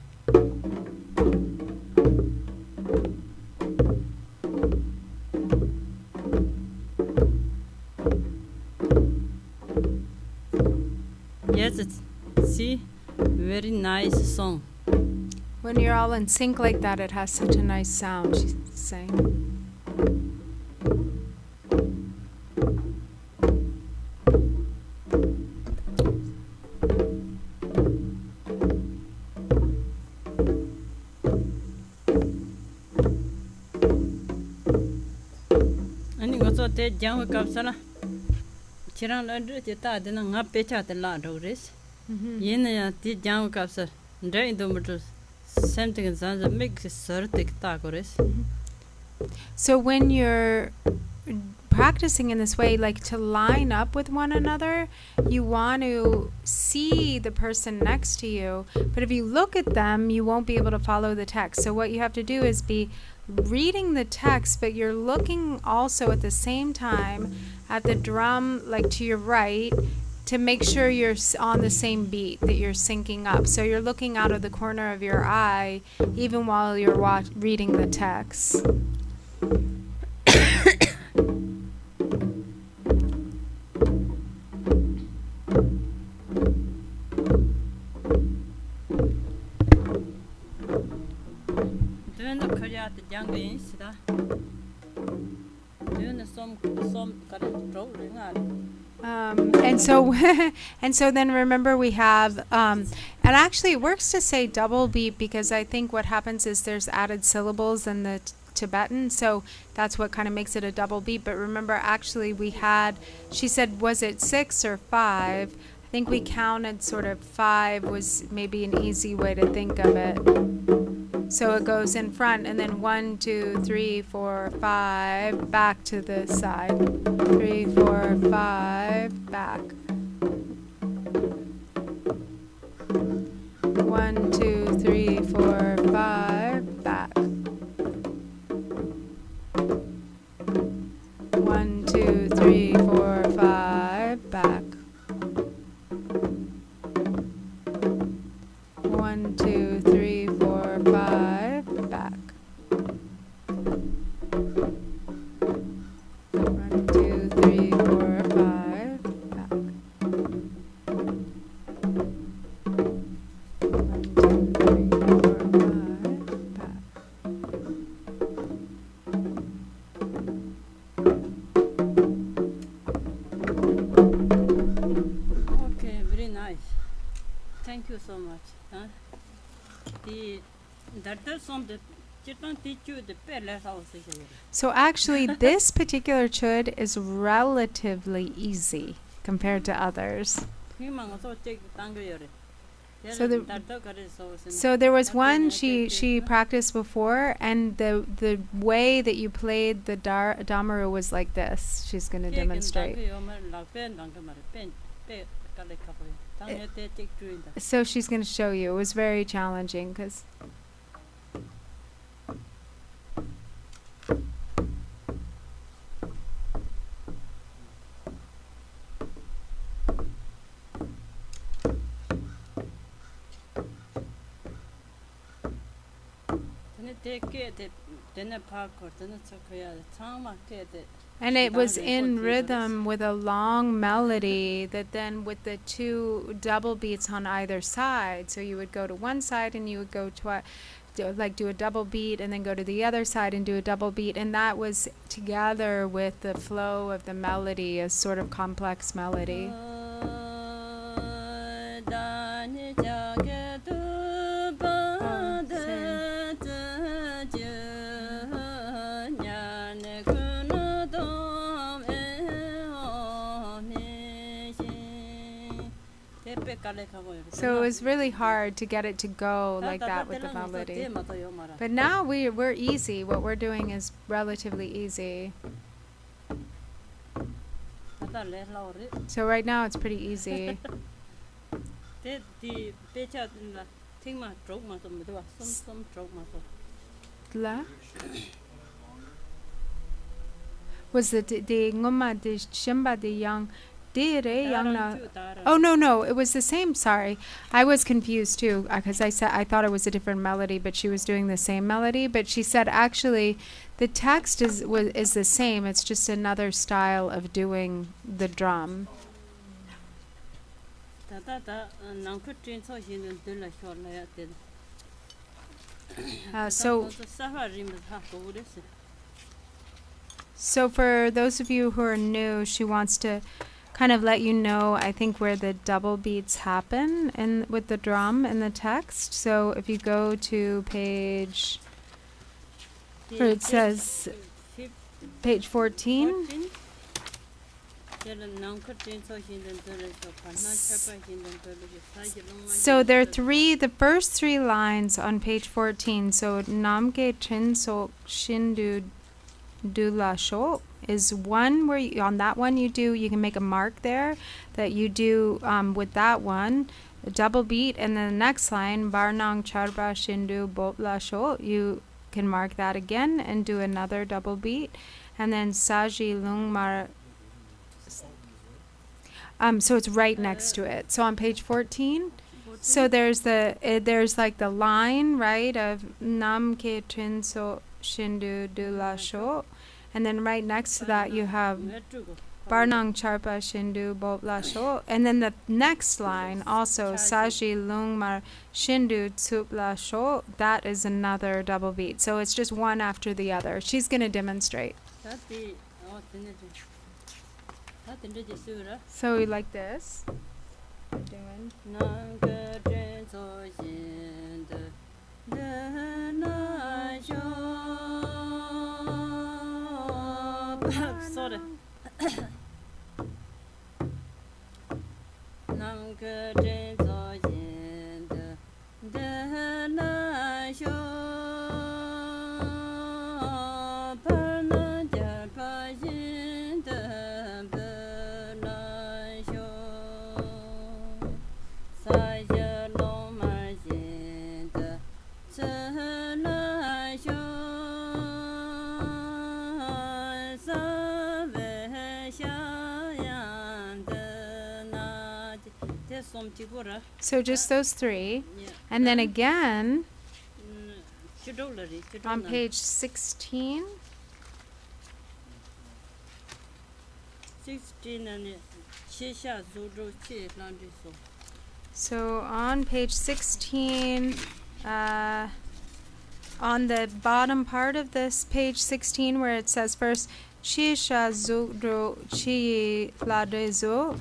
Speaker 3: Yes, see, very nice song.
Speaker 1: When you're all in sync like that, it has such a nice sound, she's saying. So when you're practicing in this way, like to line up with one another, you want to see the person next to you, but if you look at them, you won't be able to follow the text. So what you have to do is be reading the text, but you're looking also at the same time at the drum, like to your right, to make sure you're on the same beat, that you're syncing up. So you're looking out of the corner of your eye even while you're reading the text. And so then remember we have and actually it works to say double beat, because I think what happens is there's added syllables in the Tibetan, so that's what kind of makes it a double beat. But remember, actually we had, she said, was it 6 or 5? I think we counted sort of 5 was maybe an easy way to think of it. So it goes in front and then 1, 2, 3, 4, 5, back to the side. 3, 4, 5, back. 1, 2, 3, 4, 5, back. 1, 2, 3, 4, 5, back. 1, 2, 3, 4, 5, back. 1, 2, 3, 4, 5, back. 1, 2, 3, 4, 5, back.
Speaker 3: Okay, very nice. Thank you so much. Huh?
Speaker 1: So actually, this particular chud is relatively easy compared to others. So there was one she practiced before, and the way that you played the damaru was like this. She's going to demonstrate. So she's going to show you. It was very challenging because. And it was in rhythm with a long melody that then with the 2 double beats on either side. So you would go to one side and you would go to do a double beat and then go to the other side and do a double beat. And that was together with the flow of the melody, a sort of complex melody. So it was really hard to get it to go like that with the melody. But now we're easy. What we're doing is relatively easy. So right now it's pretty easy. Was the ngoma the shimba the young Oh no, it was the same. Sorry, I was confused too because I thought it was a different melody, but she was doing the same melody. But she said actually, the text is the same. It's just another style of doing the drum. So for those of you who are new, she wants to kind of let you know, I think, where the double beats happen with the drum in the text. So if you go to page, where it says page 14. So there are the first 3 lines on page 14. So Namke Chinso Shindu Dula Sho is one where on that one you can make a mark there that you do with that one, a double beat, and then the next line, Barnang Charba Shindu Bopla Sho, you can mark that again and do another double beat, and then Saji Lungmar. So it's right next to it. So on page 14, so there's like the line, right, of Nam Ke Trin So Shindu Dula Sho. And then right next to that you have Barnang Charpa Shindu Bopla Sho. And then the next line also Saji Lungmar Shindu Tsupla Sho. That is another double beat. So it's just one after the other. She's going to demonstrate. So we like this. Sorry. So just those three. And then again on page 16.
Speaker 3: 16 and
Speaker 1: So on page 16, on the bottom part of this page 16 where it says first Chi sha zudro chi la dezo,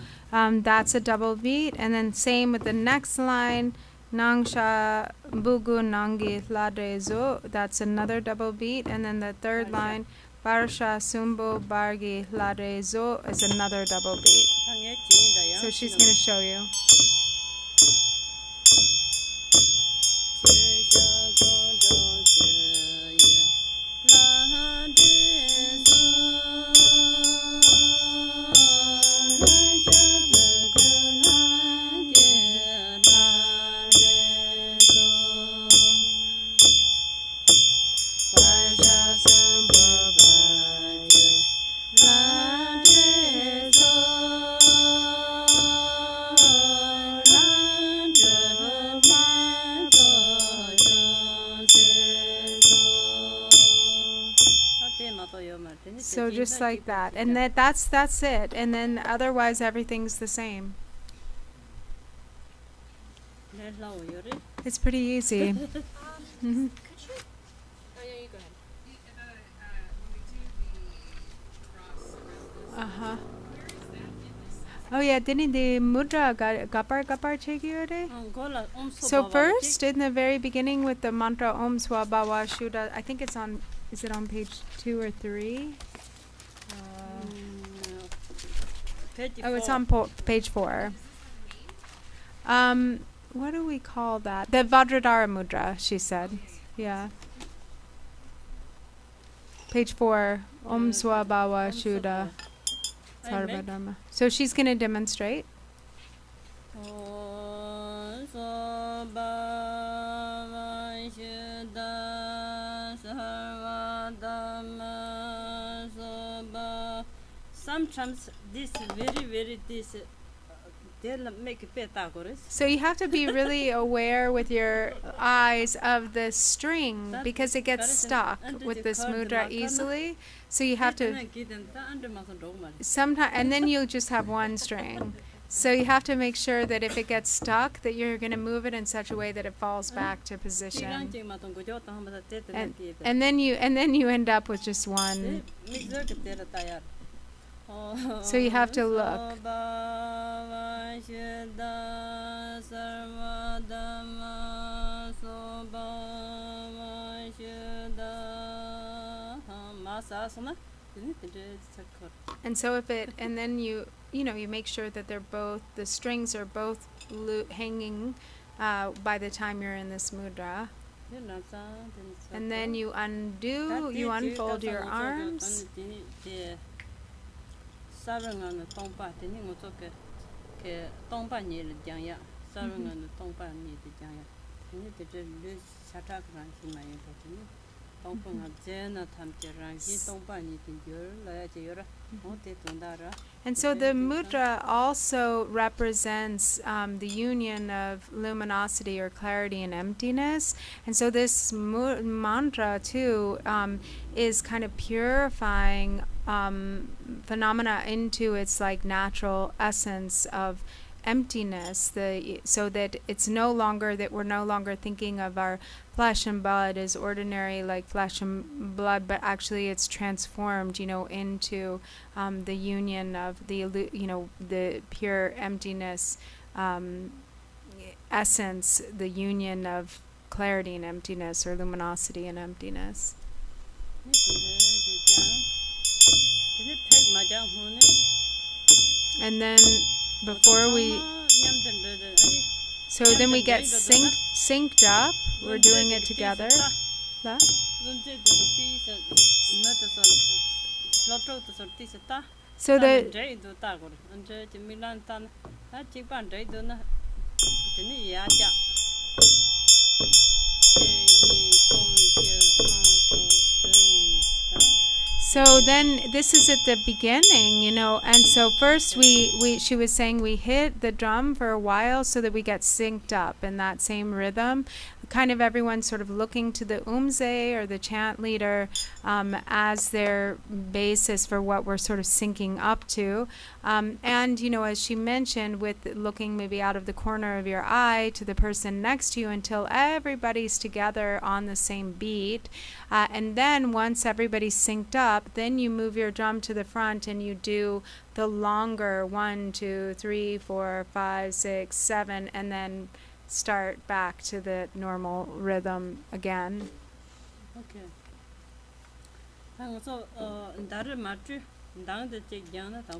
Speaker 1: that's a double beat, and then same with the next line, Nang sha bugu nangi la dezo, that's another double beat, and then the third line, Barsha sumbo bargi la dezo, is another double beat. So she's going to show you. So just like that, and that's it, and then otherwise everything's the same. It's pretty easy.
Speaker 4: Could you? Oh yeah, you go ahead. When we do the cross around this, where is that in this?
Speaker 1: Oh yeah, didn't the mudra gapar chegi? So first, in the very beginning with the mantra Om Swabhava Shuddha, I think it's on. Is it on page 2 or 3? Oh, it's on page 4. What do we call that? The Vajradhara Mudra, she said. Yeah. Page 4. Om Swabhava Shuddha Sarvadharma. So she's going to demonstrate.
Speaker 3: Sometimes this they'll make it better.
Speaker 1: So you have to be really aware with your eyes of the string because it gets stuck with this mudra easily. So you have to sometimes, and then you just have one string. So you have to make sure that if it gets stuck, that you're going to move it in such a way that it falls back to position. And then you end up with just one. So you have to look. And so if it, and then you make sure that they're both, the strings are both hanging by the time you're in this mudra. And then you unfold your arms. And so the mudra also represents the union of luminosity or clarity and emptiness. And so this mantra too is kind of purifying phenomena into its like natural essence of emptiness, so that it's no longer that we're no longer thinking of our flesh and blood as ordinary like flesh and blood, but actually it's transformed into the union of the pure emptiness essence, the union of clarity and emptiness, or luminosity and emptiness. And then before we So then we get synced up. We're doing it together. La? So the So then this is at the beginning, and so first she was saying we hit the drum for a while so that we get synced up in that same rhythm. Kind of everyone sort of looking to the umze or the chant leader as their basis for what we're sort of syncing up to. And, as she mentioned, with looking maybe out of the corner of your eye to the person next to you until everybody's together on the same beat. And then once everybody's synced up, then you move your drum to the front and you do the longer 1, 2, 3, 4, 5, 6, 7, and then start back to the normal rhythm again.
Speaker 3: Okay.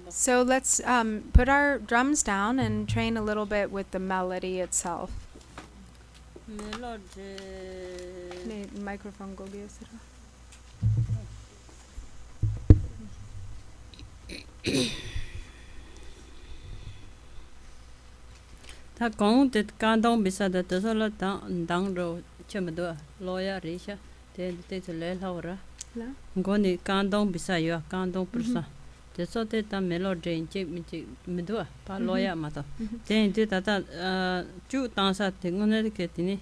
Speaker 1: So let's put our drums down and train a little bit with the melody itself. Microphone go get
Speaker 3: Ta kong te kandong bisa da te so la dang ro chemdo loya risha te le laura
Speaker 1: La?
Speaker 3: ngoni kandong bisa yo kandong persa te so te ta melo drain che mi do pa loya ma ta te te ta chu ta sa te ngone ke tini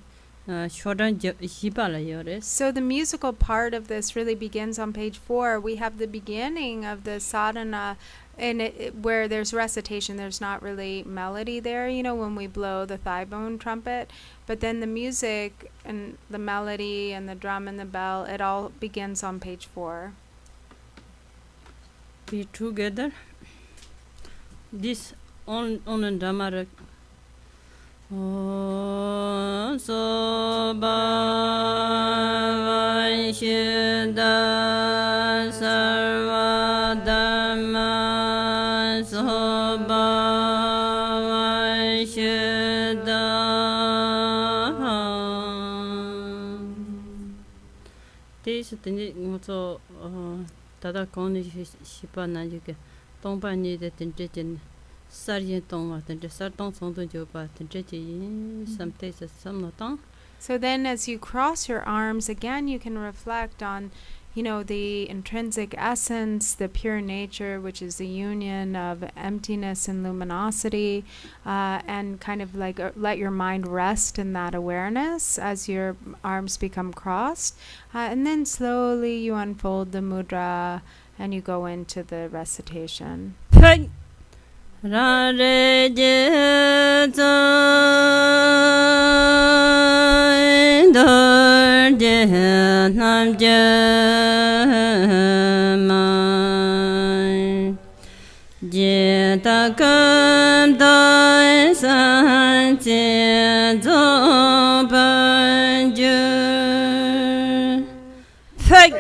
Speaker 3: shodan jiba la yore.
Speaker 1: So the musical part of this really begins on page 4. We have the beginning of the sadhana, and where there's recitation, there's not really melody there, when we blow the thigh bone trumpet. But then the music and the melody and the drum and the bell, it all begins on page 4.
Speaker 3: Be together. This on and damara. Oh, so ba shida sarva dhamma so ba shida. This thing also tada koni shipa na yuke tongpa ni de tinjin. So then
Speaker 1: as you cross your arms, again you can reflect on, the intrinsic essence, the pure nature, which is the union of emptiness and luminosity, and kind of like let your mind rest in that awareness as your arms become crossed. And then slowly you unfold the mudra and you go into the recitation.
Speaker 3: Rare je dor je nam je mai je ta kam dai san je zo ban je phai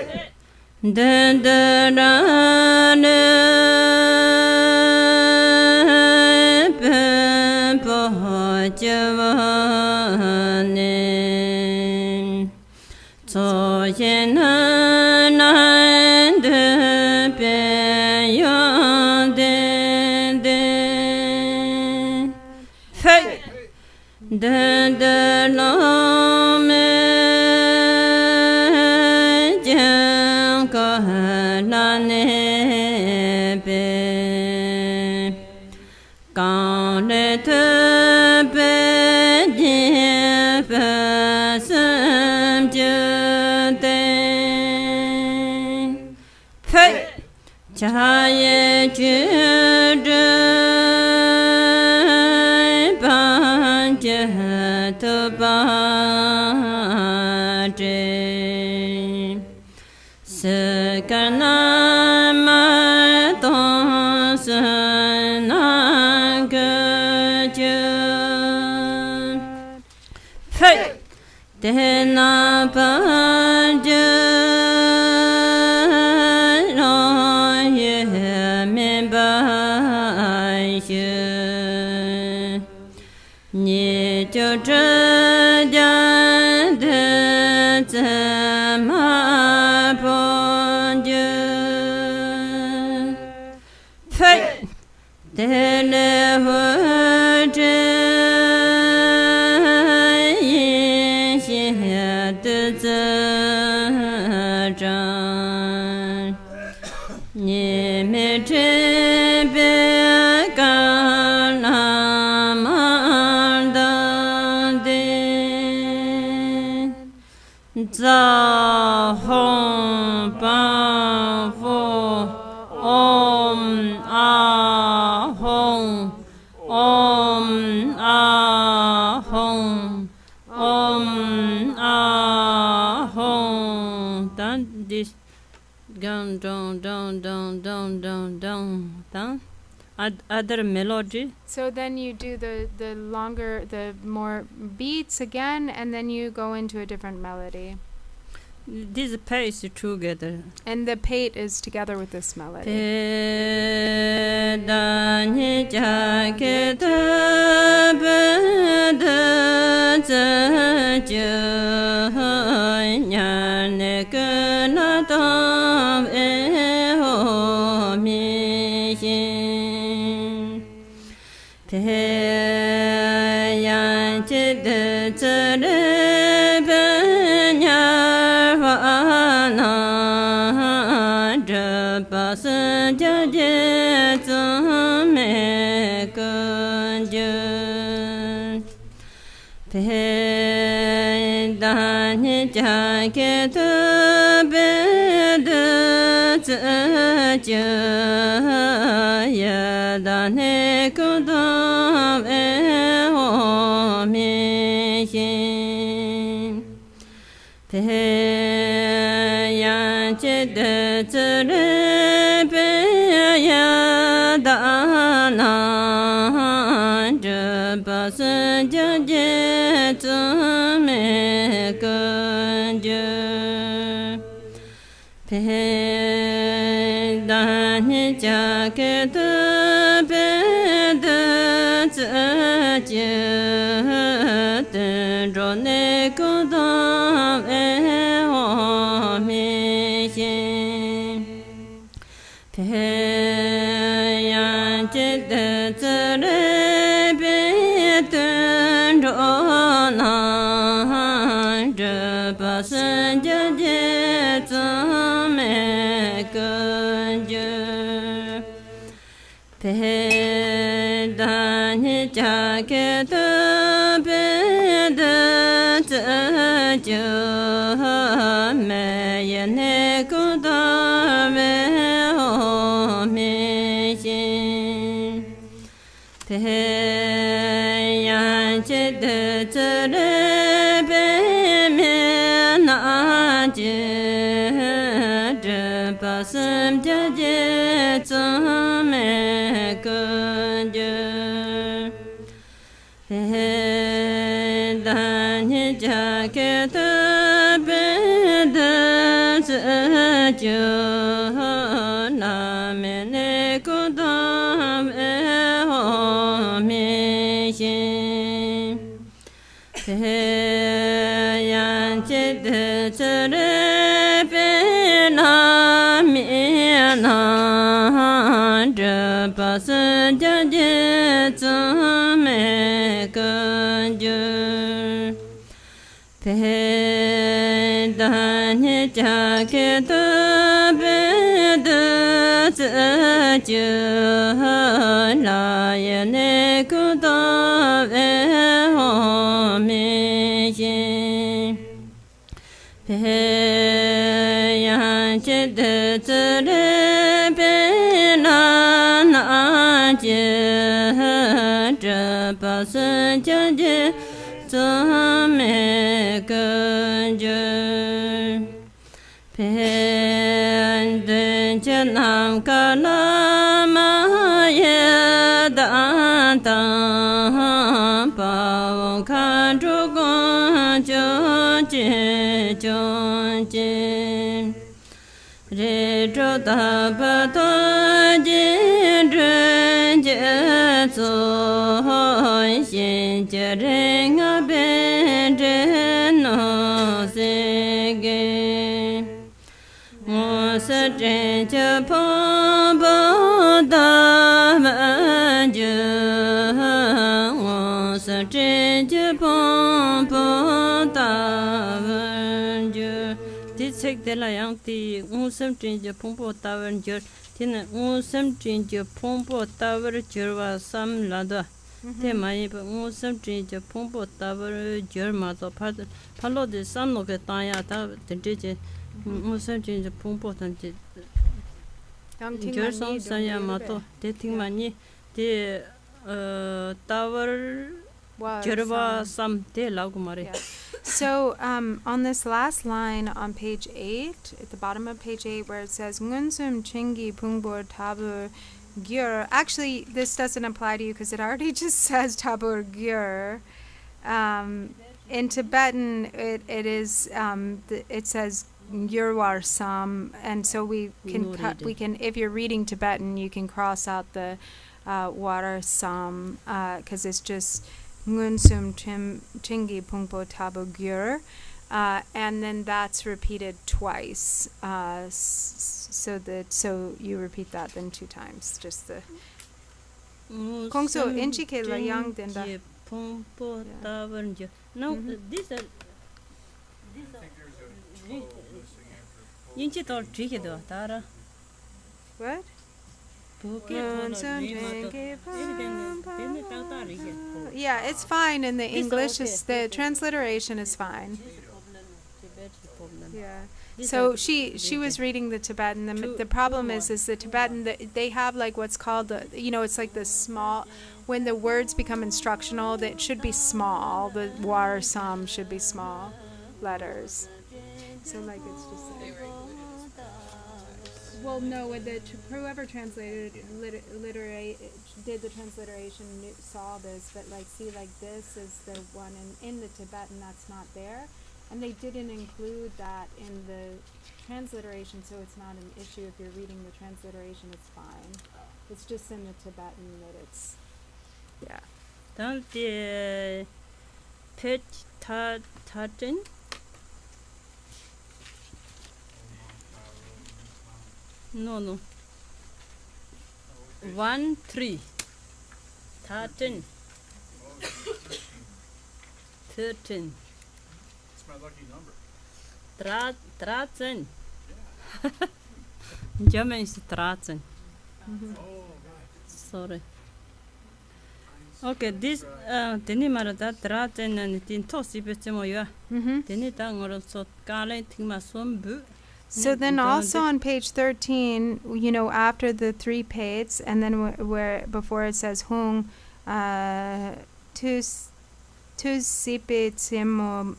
Speaker 3: de de ra ne so yen nan de pe yon de hey de lo me jan ko na ne pe quand le te pe Chaye chudre banje to banje sekana ma ton sanagaje hey dena banje Other melody.
Speaker 1: So then you do the longer, the more beats again, and then you go into a different melody.
Speaker 3: This pace together.
Speaker 1: And the pate is together with this melody.
Speaker 3: Take the Liang the Usam change a Pompo Tower Jur, Tina Usam change a Pompo Tower Jurva Sam Lada. Te mai Usam change a Pompo Tower Jurma, the Palo de San of the Taya, the DJ Usam change a Pompo and Jurson Sayamato, dating money, the Tower Jurva Sam de Lagumari.
Speaker 1: So on this last line on page 8, at the bottom of page 8, where it says Ngunsum Chingi Pungbor Tabur Gyur, actually this doesn't apply to you because it already just says Tabur Gyur. In Tibetan, it says Gyurwar Sam, and so we can if you're reading Tibetan, you can cross out the Water Sam because it's just Ngunsum Chingi Pungpo Tabu Gyur, and then that's repeated twice. So you repeat that then 2 times. Just the Kongso Inchike La Yang Denda.
Speaker 3: No, these are Inchi or Trikido, Tara.
Speaker 1: What? Yeah, it's fine in the English. The transliteration is fine. Yeah. So she was reading the Tibetan. The problem is the Tibetan, they have like what's called it's like the small, when the words become instructional, that should be small. The war sam should be small letters. So like it's just like, well, no, whoever translated did the transliteration saw this, but like see, like this is the one in the Tibetan that's not there, and they didn't include that in the transliteration, so it's not an issue if you're reading the transliteration. It's fine. It's just in the Tibetan that it's
Speaker 3: Don't the pet tartan. No. 1, 3. 13. 13.
Speaker 2: It's my lucky number.
Speaker 3: 13. German is 13. Sorry. Okay, this deni mara da 13 and tin tosi betemo ya. Deni da ngoro so kale tingma sombu.
Speaker 1: So then also on page 13, after the 3 pates, and then where before it says hung, tu sipe tsemo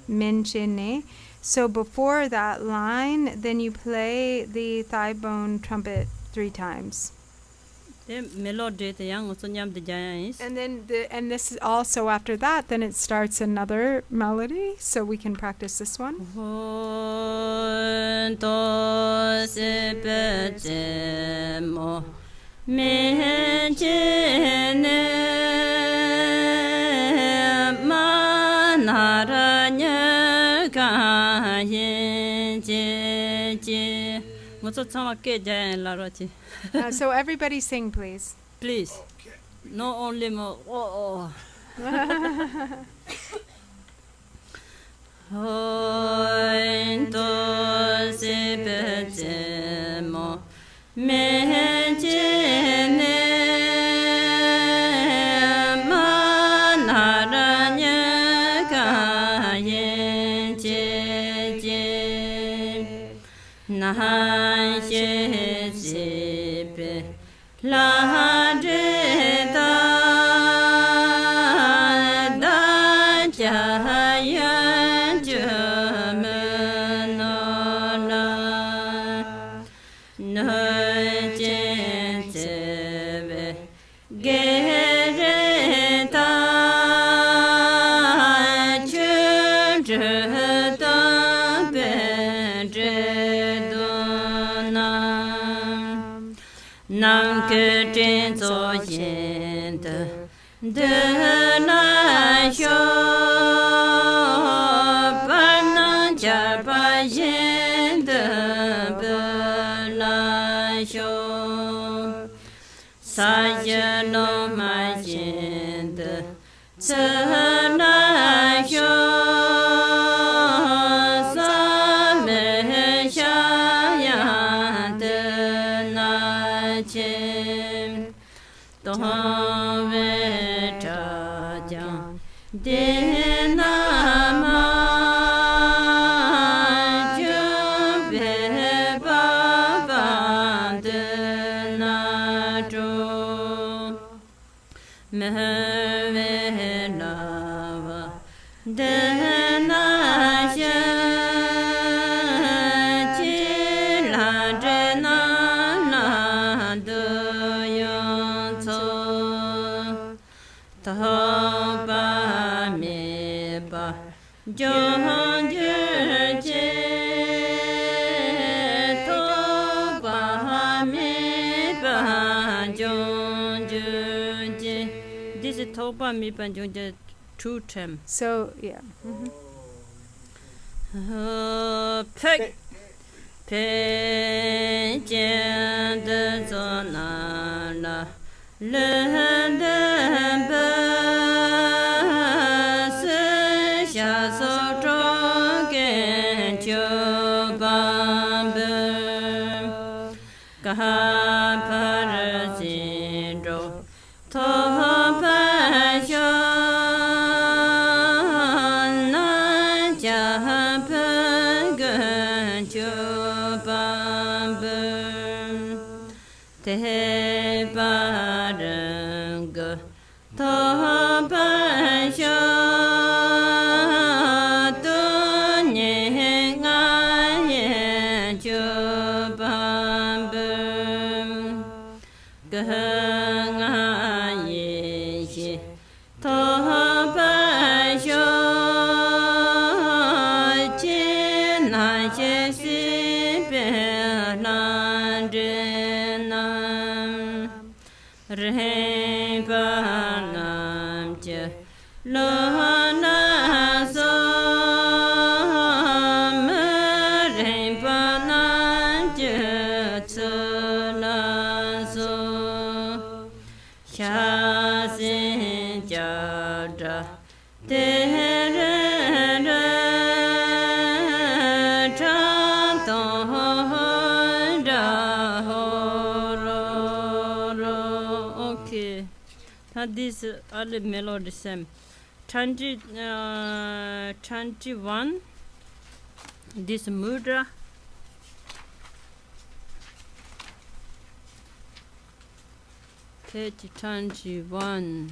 Speaker 1: menchene. So before that line, then you play the thigh bone trumpet 3 times.
Speaker 3: And
Speaker 1: then this is also after that, then it starts another melody, so we can practice this one. So everybody sing, please.
Speaker 3: Please.
Speaker 2: Okay.
Speaker 3: No only more. sho sajano majind tsana sho same shayan na chem tohve ta jang denama This is Toba mi panjung true term.
Speaker 1: So yeah.
Speaker 3: Pek pe jen de zona la le de ba se sha so tro gen cho ba be ka par sin ro to pa sho na ja pa gen cho ba be te pa rang to pa sho tu nye nga ye cho ba be This early melody same 21 this mudra page 21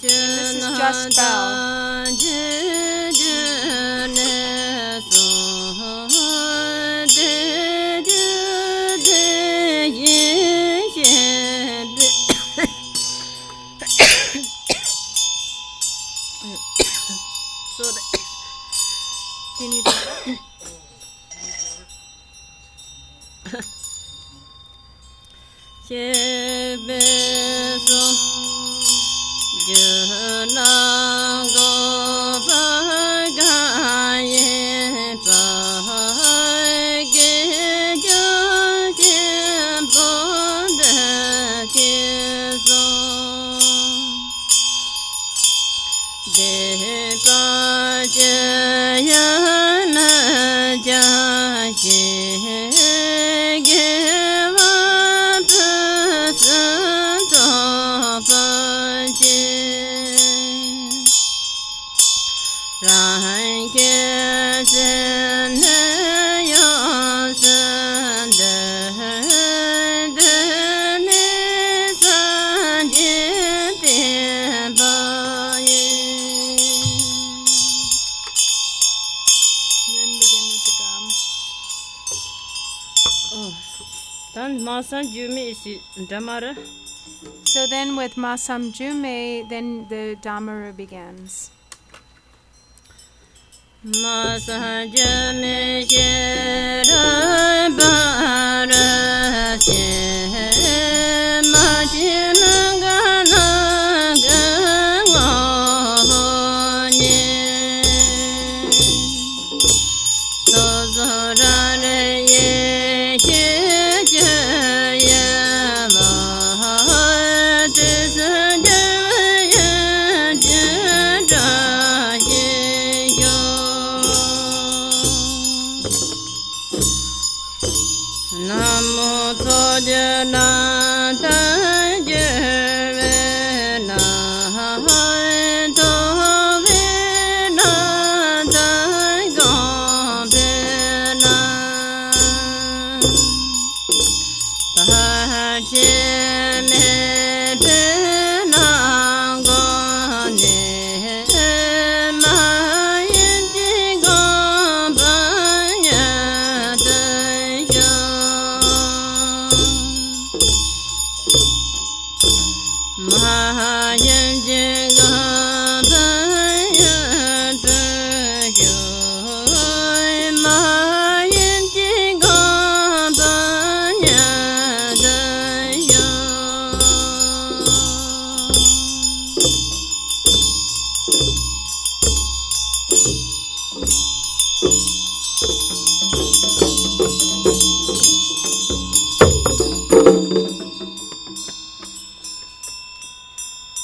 Speaker 1: This is just bell. Do you need
Speaker 3: Shebeso Junango Bagaye Bage Jojim Bonde Kiso Dehradun
Speaker 1: Then begin with the drum.
Speaker 3: Dan masan jumi isi damara
Speaker 1: So then with Masam Jume, then the Damaru begins.
Speaker 3: masan jumi jera bara se majinanga ngone sozorare ye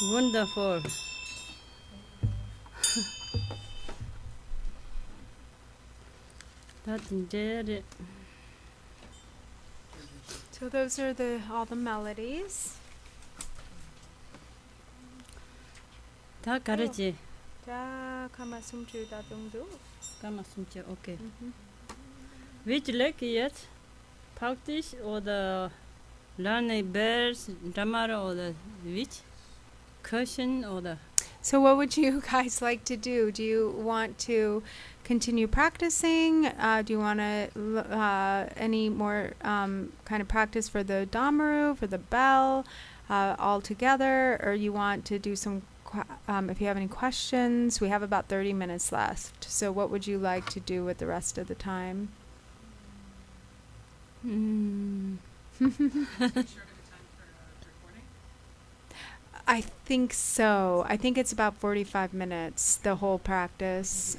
Speaker 3: Wonderful. That's it.
Speaker 1: So those are all the melodies.
Speaker 3: 다 가르치.
Speaker 1: Da kama sumchu da dungdu.
Speaker 3: Kama sumche. Okay. Which leg yet? Practice or the learning birds, Dhamara or the which? Cushion or the...
Speaker 1: So what would you guys like to do? Do you want to continue practicing? Do you want to any more kind of practice for the Damaru, for the bell, all together? Or you want to do some, if you have any questions, we have about 30 minutes left. So what would you like to do with the rest of the time? I think so. I think it's about 45 minutes, the whole practice.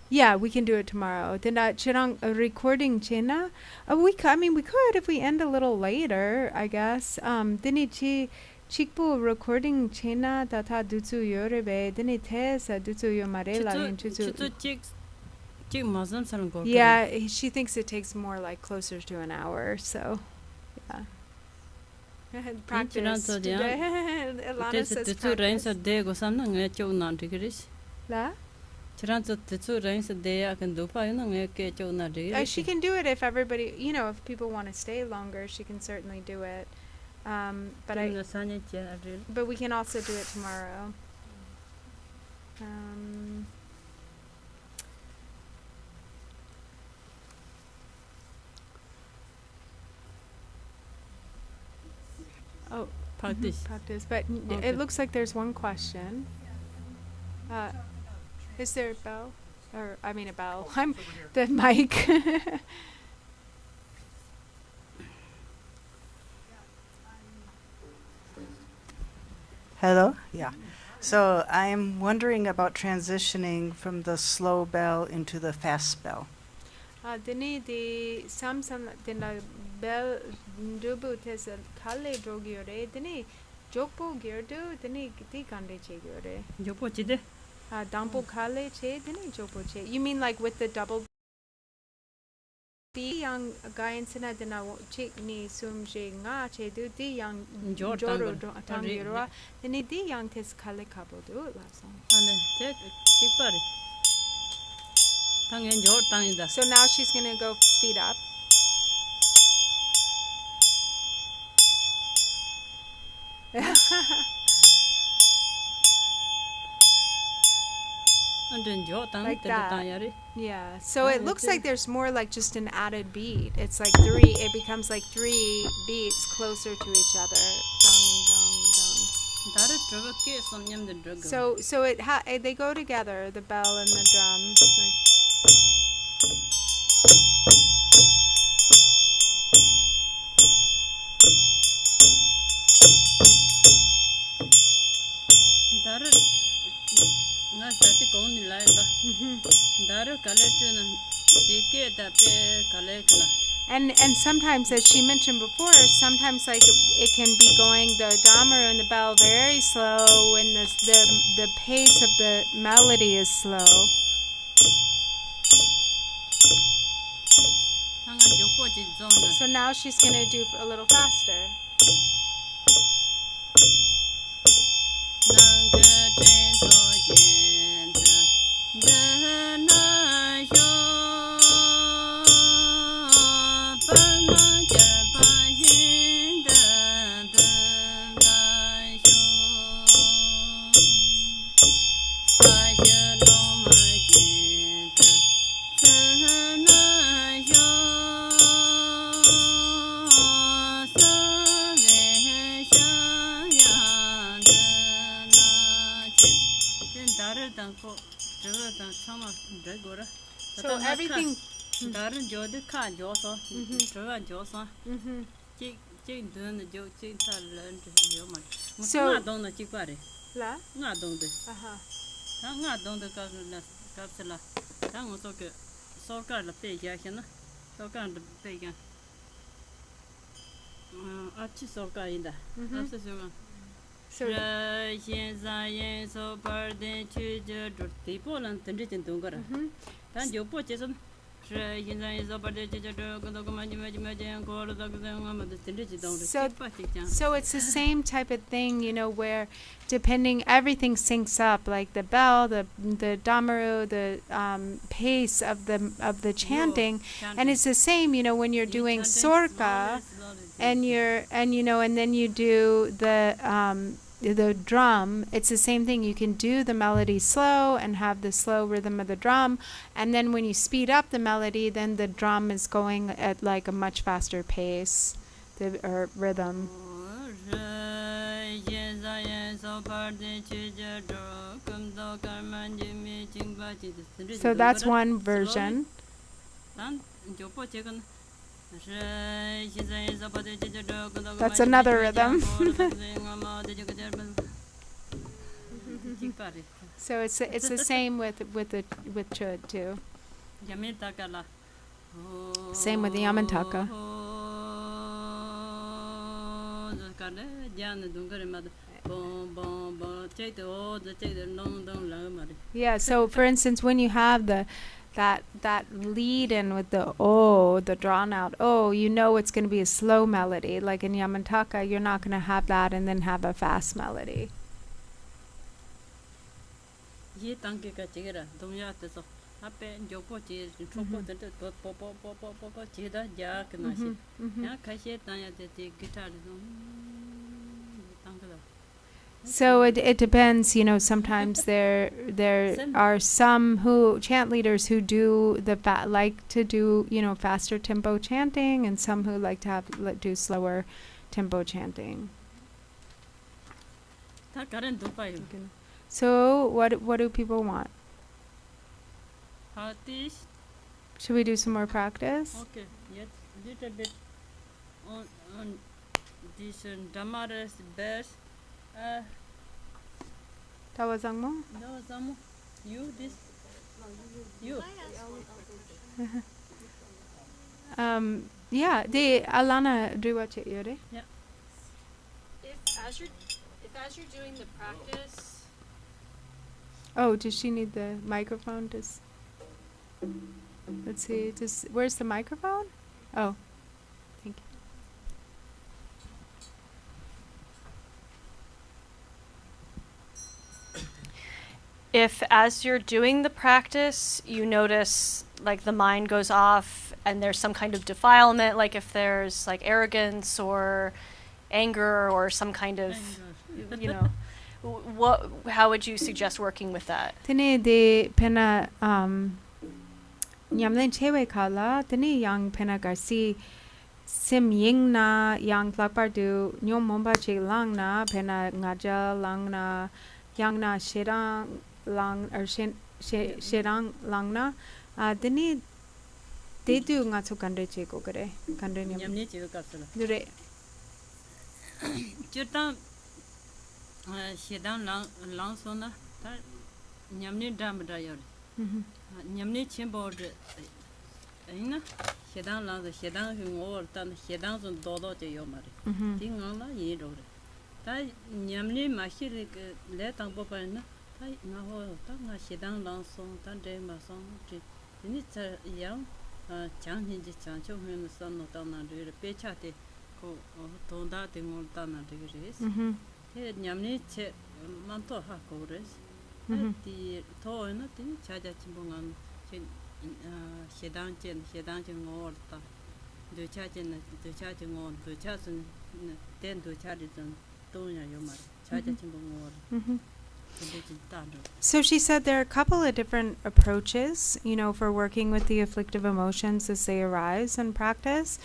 Speaker 1: Yeah, we can do it tomorrow. Then chirang recording chena. We could if we end a little later, I guess. Dini chikbu recording chena tata dutsu yorebe. Dini tesa dutsu yomarela intutu. Yeah, she thinks it takes more like closer to an hour, so yeah. Practice today. Alana says practice. La? She can do it if everybody, if people want to stay longer, she can certainly do it. But we can also do it tomorrow. Oh, practice. But okay. It looks like there's one question. Is there a bell? A bell. I'm the mic.
Speaker 5: Hello? Yeah. So I'm wondering about transitioning from the slow bell into the fast bell.
Speaker 1: Dini di samsam dina bel ndubu tes kale drogiore dini jokpo girdu dini di kande che gyore.
Speaker 3: 요포 지데
Speaker 1: Dampo kale che dini jokpo che. You mean like with the double B yang gayan sina dina che ni sum je nga che du di yang
Speaker 3: Jor
Speaker 1: joro
Speaker 3: tango.
Speaker 1: tangirwa dini di yang tes kale kabo do la song.
Speaker 3: 안에 제 틱바리 당연 저 땅이다.
Speaker 1: So now she's gonna go speed up.
Speaker 3: 안전 저 땅
Speaker 1: Like
Speaker 3: 때도
Speaker 1: that.
Speaker 3: 땅야리.
Speaker 1: Yeah. So it looks like there's more like just an added beat. It's like it becomes like 3 beats closer to each other. Dong, dong, dong.
Speaker 3: 다른 저렇게 섬념들 저거.
Speaker 1: So they go together, the bell and the drum. Like,
Speaker 3: 다른 나 자티 공니 라이바. 다른 갈레트는 되게 답에 갈레클라.
Speaker 1: and sometimes, as she mentioned before, sometimes like it can be going the damaru and the bell very slow, and the pace of the melody is slow.
Speaker 3: 당한 요포지 존다.
Speaker 1: So now she's gonna do a little faster. So everything.
Speaker 3: 다른 저도 칸 줘서 저가 줘서
Speaker 1: Mhm.
Speaker 3: 찌 드는 저 찌탈은 요만
Speaker 1: So-
Speaker 3: 나 동네 찌과래
Speaker 1: La.
Speaker 3: 나 동네
Speaker 1: Uh-huh.
Speaker 3: 나 동네 가서 갑슬라 당은 소게 소가를 빼야잖아 소가를 빼야 아치 소가인다 앞서서
Speaker 1: So
Speaker 3: 현자의 소발된 주저 디포는 던지진 동거라 단 요포체서 현자의 소발된 주저 그도그만지마지마지 고르다그는 던지지 동네
Speaker 1: So it's the same type of thing, where depending everything syncs up, like the bell, the damaru, the pace of the chanting, and it's the same, when you're doing sorka, and then you do the drum. It's the same thing. You can do the melody slow and have the slow rhythm of the drum, and then when you speed up the melody, then the drum is going at like a much faster pace, or rhythm. So that's one version. That's another rhythm. So it's the same with Chod too. Same with the Yamantaka. Yeah, so for instance, when you have that lead in with the the drawn out it's going to be a slow melody. Like in Yamantaka, you're not going to have that and then have a fast melody. So it depends, sometimes there are some chant leaders who do like to do, faster tempo chanting, and some who like to do slower tempo chanting. So what do people want? Should we do some more practice?
Speaker 3: Okay, yes, little bit on this Dhamma's best.
Speaker 1: Tawazangmo?
Speaker 3: No, some you this. You.
Speaker 1: Yeah, the Alana Driwache Yore.
Speaker 3: Yeah.
Speaker 4: If as you're doing the practice,
Speaker 1: Oh, does she need the microphone? Let's see. Where's the microphone? Oh, thank you.
Speaker 6: If as you're doing the practice, you notice like the mind goes off and there's some kind of defilement, like if there's like arrogance or anger or some kind of, you know, how would you suggest working with that?
Speaker 1: Tene de pena nyamlen chewe kala tene yang pena garsi sim ying na yang plakpar du nyom momba che lang na pena ngaja lang na yang na shirang lang or shirang lang na tene de du nga so kandre che ko kare kandre nyam
Speaker 3: Nyamni chido kapsala.
Speaker 1: dure
Speaker 3: Chirtan shedang lang sona ta nyamni dambra yore. Nyamni chimbo de ina shedang lang the shedang ngor tan shedang son dodo che yomare. Ting ngala yi ro. Ta nyamni ma shiri le tang bo pa na ta nga ho ta nga shedang lang son ta de ma son ti ni ta yang chang hin ji chang chu hin son no ta na de pe cha te ko tonda te ngol ta na de res. He nyamni che manto ha ko res. Ti to na ti cha ja chimbongan che shedang chen ngor ta do cha chen do cha chen ngor do cha sun ten do cha de zon to nya yo mar cha ja chimbongor.
Speaker 1: So she said there are a couple of different approaches, you know, for working with the afflictive emotions as they arise in practice.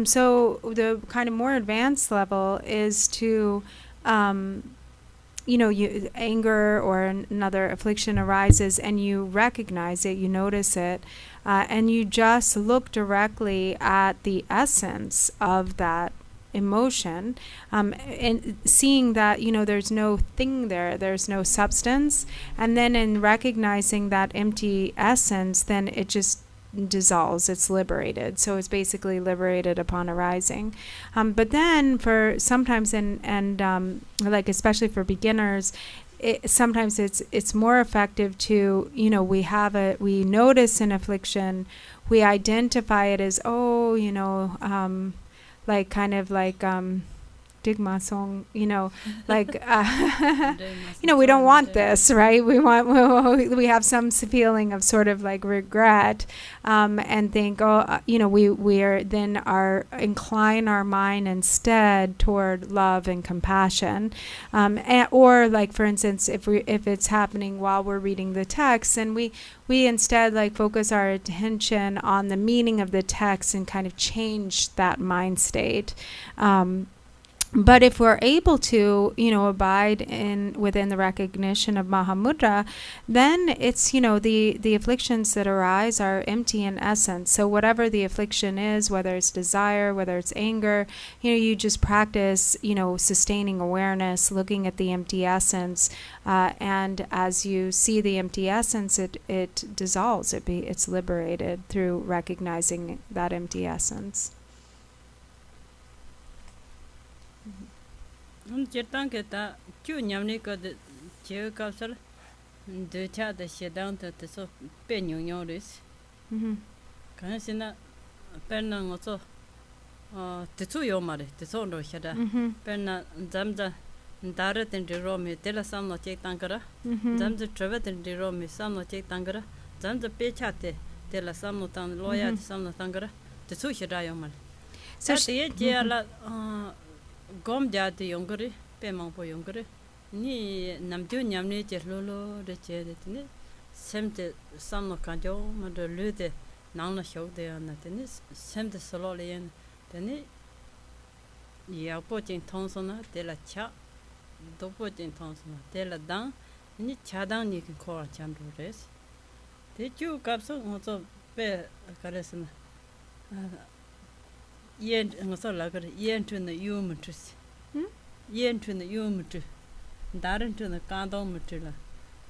Speaker 1: So the kind of more advanced level is to, you know, anger or another affliction arises and you recognize it, you notice it, and you just look directly at the essence of that emotion, and seeing that, you know, there's no thing there's no substance, and then in recognizing that empty essence, then it just dissolves, it's liberated. So it's basically liberated upon arising. But then for sometimes and like especially for beginners, sometimes it's more effective to, you know, we notice an affliction, we identify it as, oh, you know, like kind of like digma song, you know, like you know, we don't want this, right? We have some feeling of sort of like regret, and think, oh, you know, we are incline our mind instead toward love and compassion, or like for instance, if it's happening while we're reading the text, and we instead like focus our attention on the meaning of the text and kind of change that mind state. But if we're able to, you know, abide within the recognition of Mahamudra, then it's, you know, the afflictions that arise are empty in essence. So whatever the affliction is, whether it's desire, whether it's anger, you know, you just practice, you know, sustaining awareness, looking at the empty essence, and as you see the empty essence, it dissolves. It's liberated through recognizing that empty essence.
Speaker 3: Chirtan ke ta chu nyamni ko de che ka sal de cha de shedang te so pe nyong nyong res. Kan sina pen na ngo so te chu yo mare te so ro shada. Pen na zamza ndare ten de ro me te la sam no che tang kara. Zamza trave ten de ro me sam no che tang kara. Zamza pe cha te la sam no tang lo ya te sam no tang kara. Te chu shada yo mare. So te je la gom jati yongore pe mangpo yongore ni namju nyamne che lolo de che de ni semte samno kanjo ma de lute nangna shok de na de ni semte solo le yen de ni ya po jing tongsona de la cha do po jing tongsona de la dang ni cha dang ni ko chan ro res de ju kapso ngo so pe karesna yen ngo so la gar yen tu na yu mu tu yen tu na yu mu tu daran to the kandom material.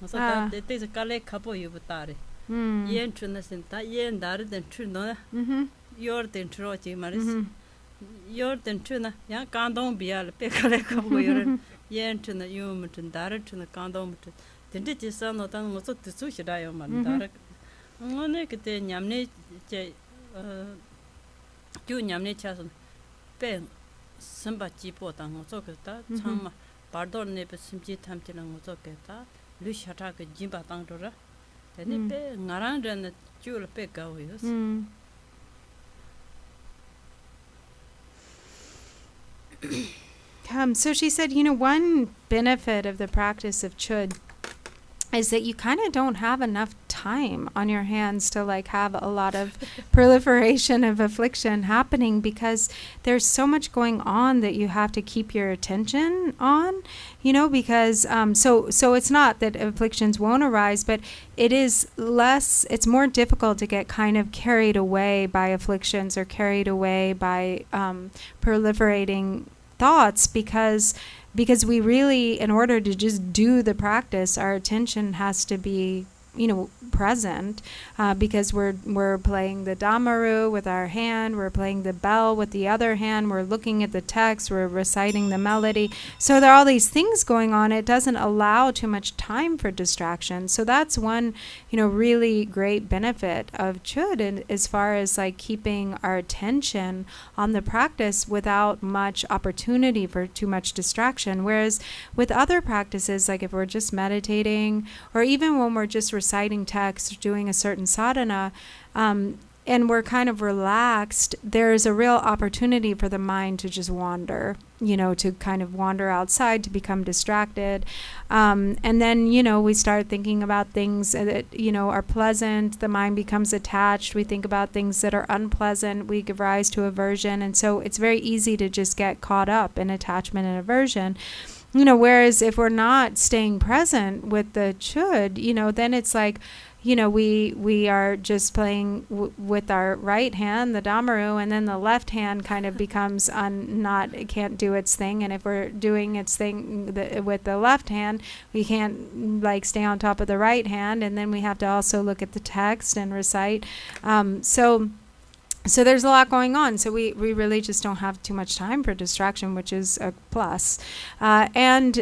Speaker 3: So
Speaker 1: Ah.
Speaker 3: that is a kale couple you butare.
Speaker 1: Mm.
Speaker 3: Yen Chunasinta, yen daran than Chuna,
Speaker 1: Mm-hmm.
Speaker 3: your than Trochi Maris.
Speaker 1: Mm-hmm.
Speaker 3: Your than Chuna, young kandom bial, pekale couple, yen to the human and daran to the kandom. The ditches son not almost to sushi diamond. Dark. Onekate Yamne Yamne Chason. Pen Samba Chipota, Mozokata, Sama, Pardon Nebe Simji Tamtil and Mozoketa, Lushataka Jimba Tangdora. Then it pay Naranda and the Jewel Peka with.
Speaker 1: Mm. So she said, one benefit of the practice of Chod is that you kind of don't have enough time on your hands to have a lot of proliferation of affliction happening, because there's so much going on that you have to keep your attention on, because so it's not that afflictions won't arise, but it's more difficult to get kind of carried away by afflictions or carried away by proliferating thoughts, because we really, in order to just do the practice, our attention has to be present, because we're playing the damaru with our hand, we're playing the bell with the other hand, we're looking at the text, we're reciting the melody. So there are all these things going on. It doesn't allow too much time for distraction. So that's one really great benefit of Chod, as far as keeping our attention on the practice without much opportunity for too much distraction. Whereas with other practices, if we're just meditating, or even when we're just reciting text, doing a certain sadhana, and we're kind of relaxed, there's a real opportunity for the mind to just wander, to kind of wander outside, to become distracted. And then, we start thinking about things that, are pleasant. The mind becomes attached. We think about things that are unpleasant. We give rise to aversion. And so it's very easy to just get caught up in attachment and aversion. Whereas if we're not staying present with the Chod, then it's we are just playing with our right hand, the damaru, and then the left hand kind of becomes it can't do its thing. And if we're doing its thing with the left hand, we can't stay on top of the right hand, and then we have to also look at the text and recite. So there's a lot going on. So we really just don't have too much time for distraction, which is a plus. And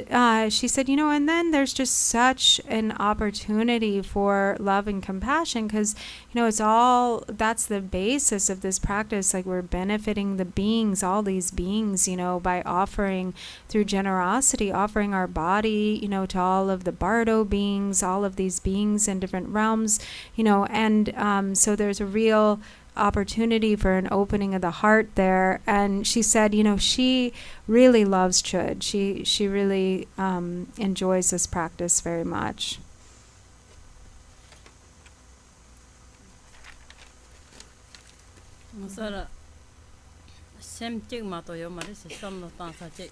Speaker 1: she said, and then there's just such an opportunity for love and compassion, because, that's the basis of this practice. We're benefiting the beings, all these beings, by offering, through generosity, offering our body, to all of the bardo beings, all of these beings in different realms, and so there's a real opportunity for an opening of the heart there. And she said, she really loves Chod. She really enjoys this practice very much.
Speaker 3: Masara sem chig ma to yo mari se sam no ta sa che.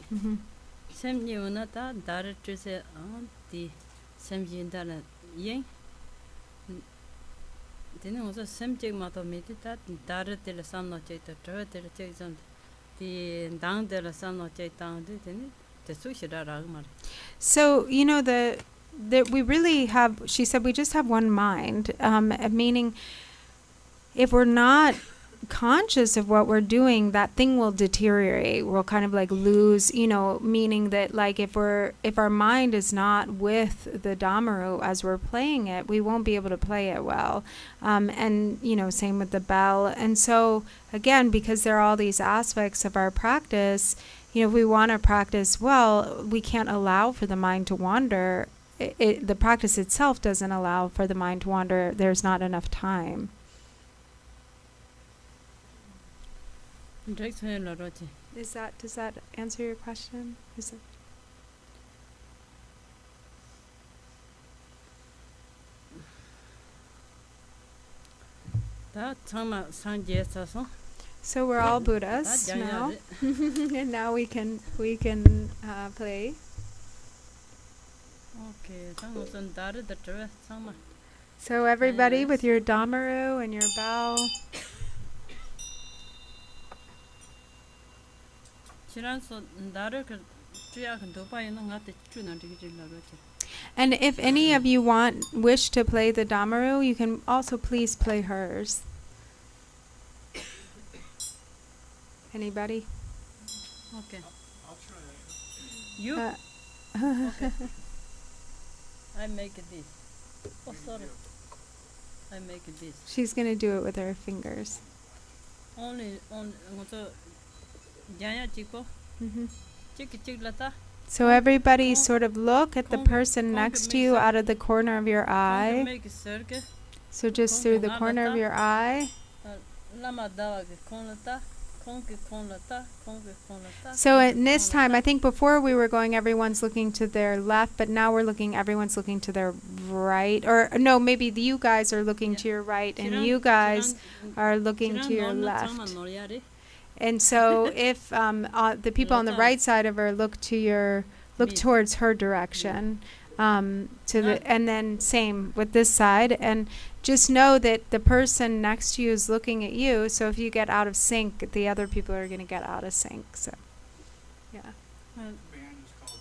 Speaker 3: Sem ni una ta dar tu se di sem jin da na yin. Then also some check matter meditate directly the sun no check the check on the down the sun no check down the sushi mar.
Speaker 1: So that we really have, she said, we just have one mind, meaning if we're not conscious of what we're doing, that thing will deteriorate. We'll kind of lose, meaning that if our mind is not with the damaru as we're playing it, we won't be able to play it well. And same with the bell. And so again, because there are all these aspects of our practice, if we want to practice well, we can't allow for the mind to wander. The practice itself doesn't allow for the mind to wander. There's not enough time. Does that answer your question? So we're all Buddhas now, and now we can play. So everybody with your damaru and your bell.
Speaker 3: Chiran so daru
Speaker 1: And if any of you wish to play the damaru, you can also please play hers. Anybody?
Speaker 3: Okay.
Speaker 2: I'll try it.
Speaker 3: You? Okay. I make this. Oh, sorry. I make this.
Speaker 1: She's going to do it with her fingers.
Speaker 3: Only on Jaya Chico. Lata.
Speaker 1: So everybody sort of look at the person next to you out of the corner of your eye.
Speaker 3: Make a circle.
Speaker 1: So just through the corner of your eye.
Speaker 3: Lama dawa konlata.
Speaker 1: So at this time, I think before we were going, everyone's looking to their left, but now everyone's looking to their right. Or no, maybe you guys are looking to your right, and you guys are looking to your left. And so if the people on the right side of her look towards her direction, and then same with this side, and just know that the person next to you is looking at you. So if you get out of sync, the other people are going to get out of sync. So, yeah.
Speaker 2: The band is called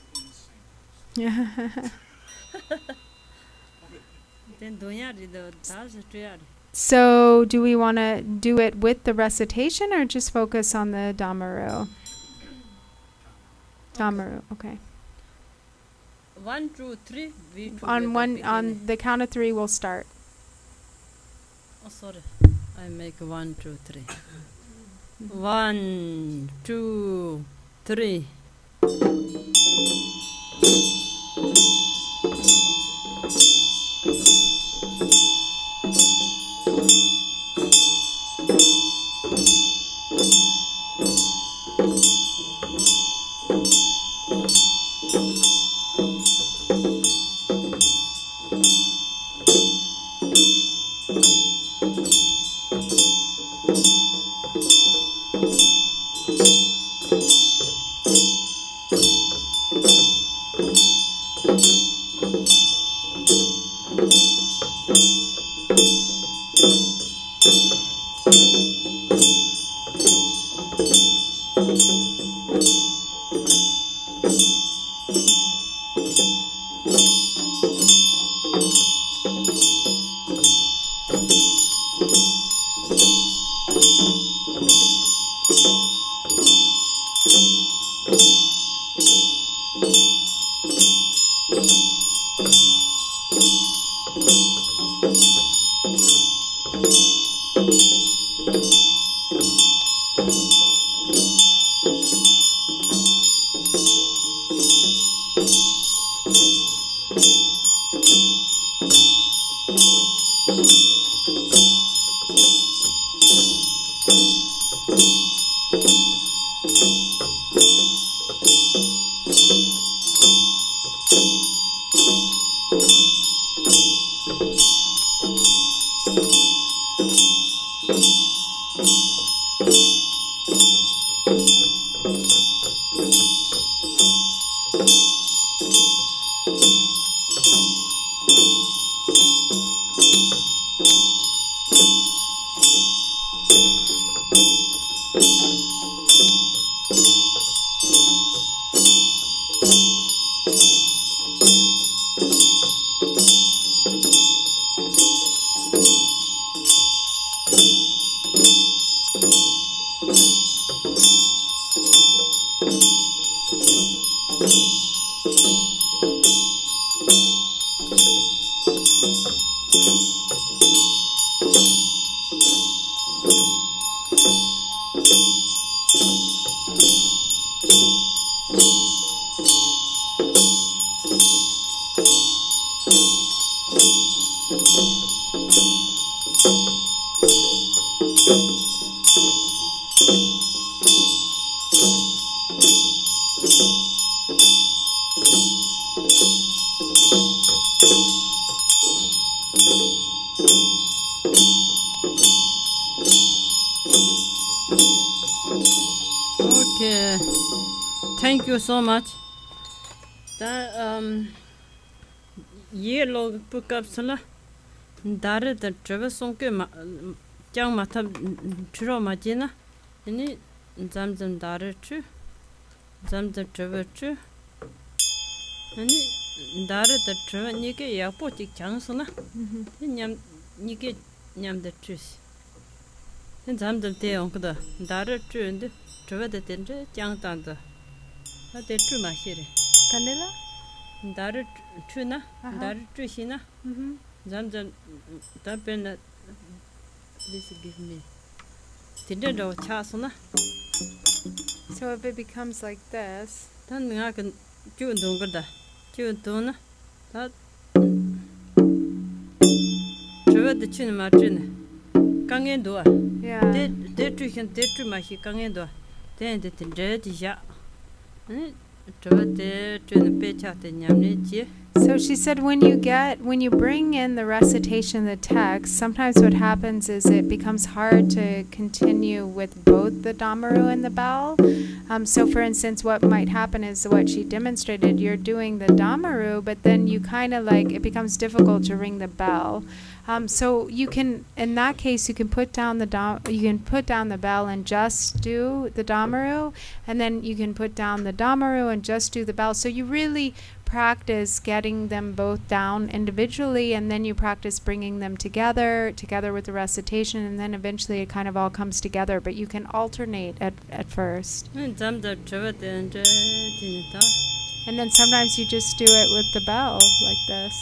Speaker 2: InSync.
Speaker 1: So do we want to do it with the recitation or just focus on the damaru? Damaru, okay.
Speaker 3: 1, 2, 3.
Speaker 1: On the count of 3, we'll start.
Speaker 3: Oh, sorry. I make 1, 2, 3. 1, 2, 3. Okay, thank you so much. Ye log book up sala dare the travel song ke jang mata chro majina ini zam dare chu zamda traverchu. Ani dara da traver nike yapo chik changsona. Nyam nike nyam da tris. Zamda te onkda dara tru and traver da tendre chang tanda. Ate tru ma shire.
Speaker 1: Candela?
Speaker 3: Dara tru na, dara tru shina.
Speaker 1: Mm-hmm.
Speaker 3: Zamda tapena this give me. Tendre do chasona.
Speaker 1: So if it becomes like this,
Speaker 3: Tan nga kan chun dongda. Chun dona. Ta traver da chun ma chun. Kangen do.
Speaker 1: yeah.
Speaker 3: De tru hin de tru ma hi kangen do. Den de tendre di ja. Ani traver de chun pe cha te nyamne ji.
Speaker 1: So she said when you bring in the recitation, the text, sometimes what happens is it becomes hard to continue with both the Damaru and the bell. So for instance, what might happen is what she demonstrated, you're doing the Damaru, but then you kind of like, it becomes difficult to ring the bell. So you can, in that case, you can put down the bell and just do the Damaru, and then you can put down the Damaru and just do the bell. So you really practice getting them both down individually, and then you practice bringing them together with the recitation, and then eventually it kind of all comes together, but you can alternate at first.
Speaker 3: Zamda traver de tinta.
Speaker 1: And then sometimes you just do it with the bell like this.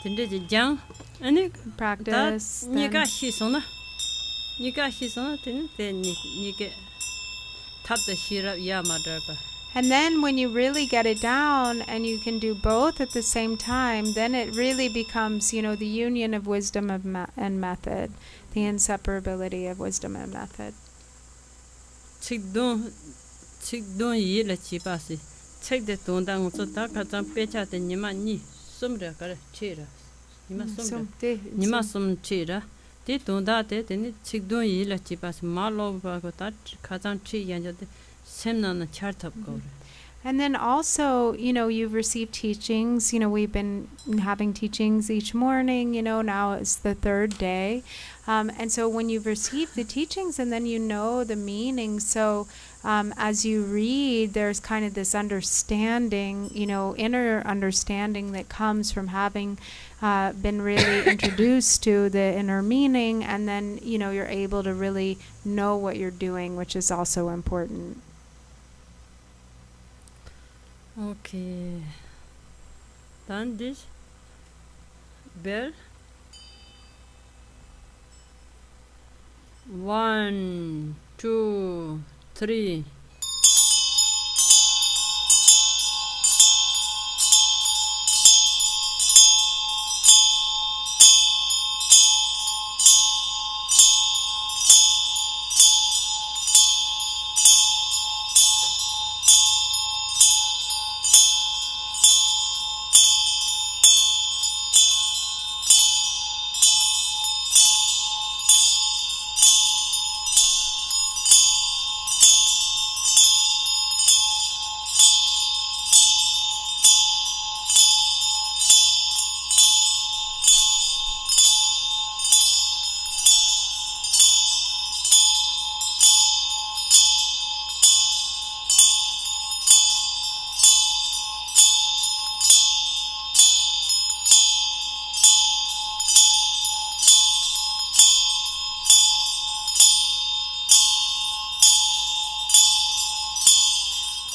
Speaker 3: Tendre ji jang. Ani
Speaker 1: Practice.
Speaker 3: ni
Speaker 1: then-
Speaker 3: ga shi sona. Ni ga shi sona tin te ni ge tap the shira ya ma darba.
Speaker 1: And then when you really get it down and you can do both at the same time, then it really becomes, the union of wisdom and method, the inseparability of wisdom and method.
Speaker 3: Chik don yi la chi pa si. Chik de don dang so ta ka chang pe cha te ni ma ni sum ra ka che ra. Ni ma sum ra. Ni ma sum che ra. Te don da te ni chik don yi la chi pa si ma lo ba ko ta ka chang chi yan ja de sem na na char thap ko.
Speaker 1: And then also, you've received teachings. We've been having teachings each morning, now it's the third day. And so when you've received the teachings and then you know the meaning, so as you read, there's kind of this understanding, inner understanding that comes from having been really introduced to the inner meaning, and then, you're able to really know what you're doing, which is also important.
Speaker 3: Okay. Then this bell. 1, 2, 3.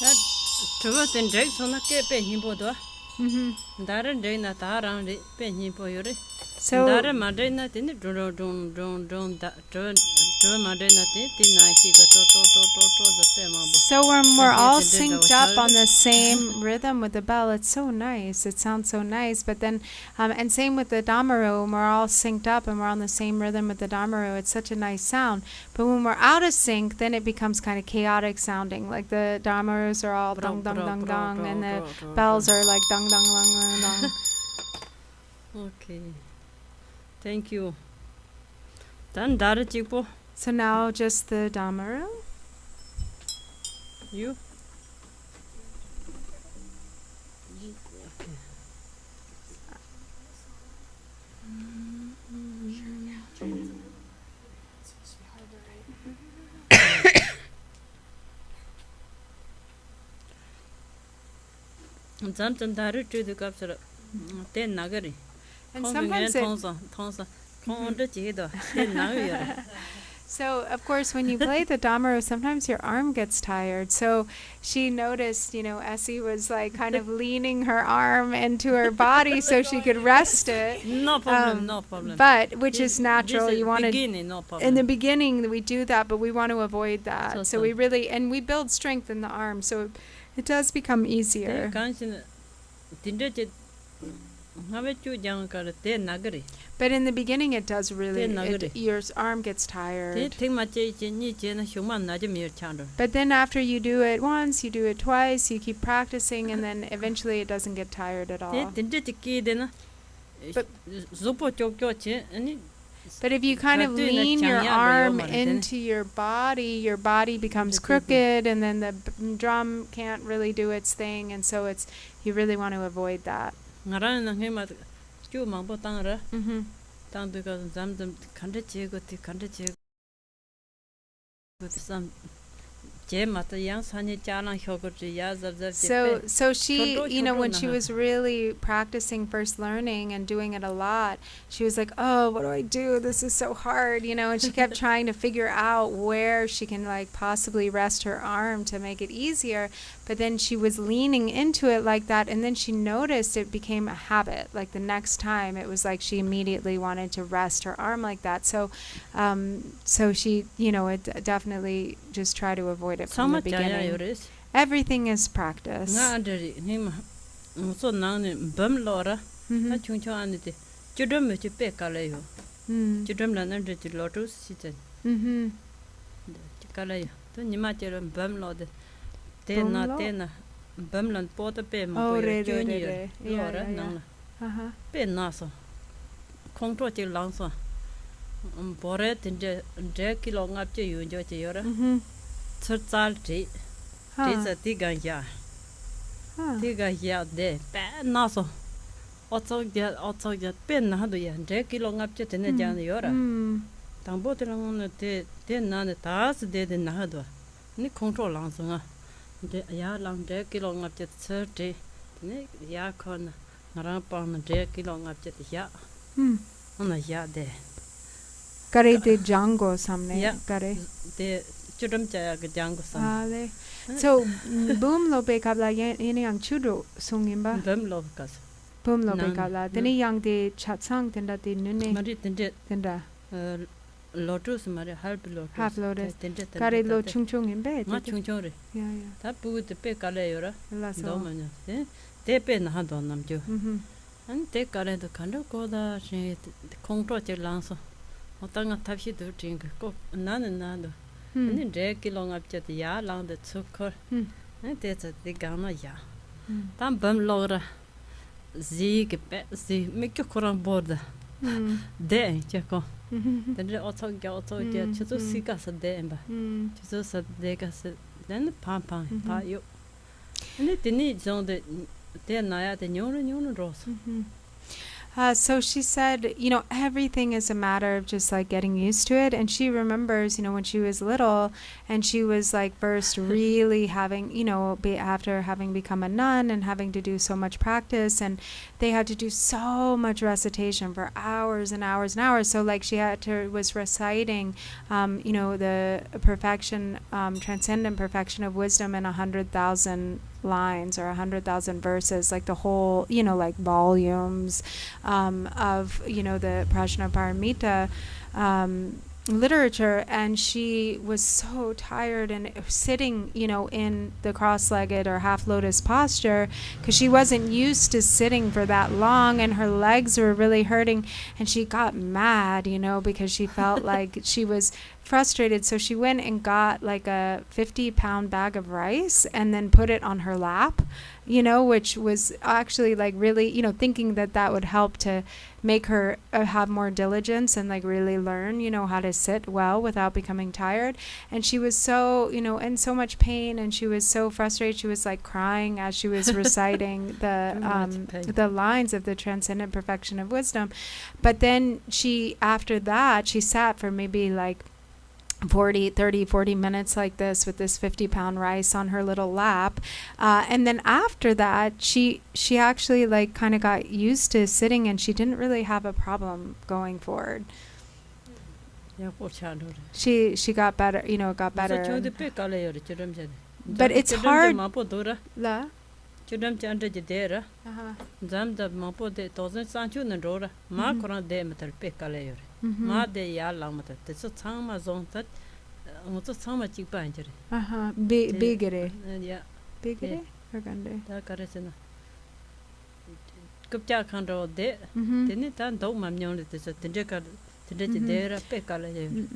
Speaker 3: That Truvas and Drakes on a penny bodo. Dara Dana Taran penny boyore.
Speaker 1: So
Speaker 3: Dara Madena tin drone Madena tin the Pemabo.
Speaker 1: So when we're all
Speaker 3: Yes, it did,
Speaker 1: synced
Speaker 3: that was
Speaker 1: up on
Speaker 3: hard.
Speaker 1: the same rhythm with the bell, it's so nice. It sounds so nice. But then, and same with the damaru, when we're all synced up and we're on the same rhythm with the damaru, it's such a nice sound. But when we're out of sync, then it becomes kind of chaotic sounding. Like the damarus are all dong dong dong dong, and the bells are like dong dong dong dong dong.
Speaker 3: Okay. Thank you. Then Dara Chipo,
Speaker 1: So now just the damaru.
Speaker 3: you. Zamzam daru to the capture. Ten nagari.
Speaker 1: And sometimes so, of course, when you play the Damaru, sometimes your arm gets tired. So she noticed, Essie was like kind of leaning her arm into her body so she could rest it.
Speaker 3: No problem, no problem.
Speaker 1: But, which is natural. You want to,
Speaker 3: no problem.
Speaker 1: in the beginning, we do that, but we want to avoid that. So we really, and we build strength in the arm. So it does become easier. But in the beginning, it does really, your arm gets tired. But then after you do it once, you do it twice, you keep practicing, and then eventually it doesn't get tired at all. But if you kind of lean your arm into your body becomes crooked, and then the drum can't really do its thing, and so you really want to avoid that. So she, when she was really practicing first learning and doing it a lot, she was like, oh, what do I do? This is so hard, and she kept trying to figure out where she can like possibly rest her arm to make it easier. But then she was leaning into it like that, and then she noticed it became a habit. Like the next time, it was like she immediately wanted to rest her arm like that. So she, it definitely just try to avoid it from the beginning. Everything is practice. Mm-hmm. Kare de jango samne kare. So boom lo be kabla yeni yang chudro sungimba. Boom lo be kabla. Teni yang de chatsang tenda de nune. Tenda.
Speaker 3: Lotus mari half
Speaker 1: lotus. Kare lo chung imbe.
Speaker 3: Ma chung re.
Speaker 1: Yeah.
Speaker 3: Ta pu de pe kale yora.
Speaker 1: La so.
Speaker 3: Te pe na do nam ju. An te kare do kando ko da she kongro che langso. Otanga tapshi do drink ko nan do. Ni de kilong up chet ya lang de chukor. Te cha de gana ya. Tam bam lora. Zi ke pe zi me kyo korang borda. De che ko. Then otog ya chuzo sika sa de ba. Chuzo sa de ka sa then pam pa yo. And it didn't so de na ya de nyon ros.
Speaker 1: So she said, everything is a matter of just like getting used to it. And she remembers, when she was little and she was like first really having, after having become a nun and having to do so much practice, and they had to do so much recitation for hours and hours and hours. So like she was reciting, the perfection, transcendent perfection of wisdom in 100,000 lines or 100,000 verses, like the whole, like volumes of, the Prajnaparamita literature. And she was so tired and sitting, in the cross-legged or half lotus posture, because she wasn't used to sitting for that long, and her legs were really hurting, and she got mad, because she felt like she was frustrated. So she went and got like a 50-pound bag of rice and then put it on her lap, which was actually like really, thinking that would help to make her have more diligence and like really learn, how to sit well without becoming tired. And she was so, in so much pain, and she was so frustrated. She was like crying as she was reciting the lines of the transcendent perfection of wisdom. But then after that, she sat for maybe like 40 minutes like this with this 50-pound rice on her little lap. And then after that, she actually like kind of got used to sitting, and she didn't really have a problem going forward. She got better, got better. But it's hard. La? Bigere. Bigere? Or gande?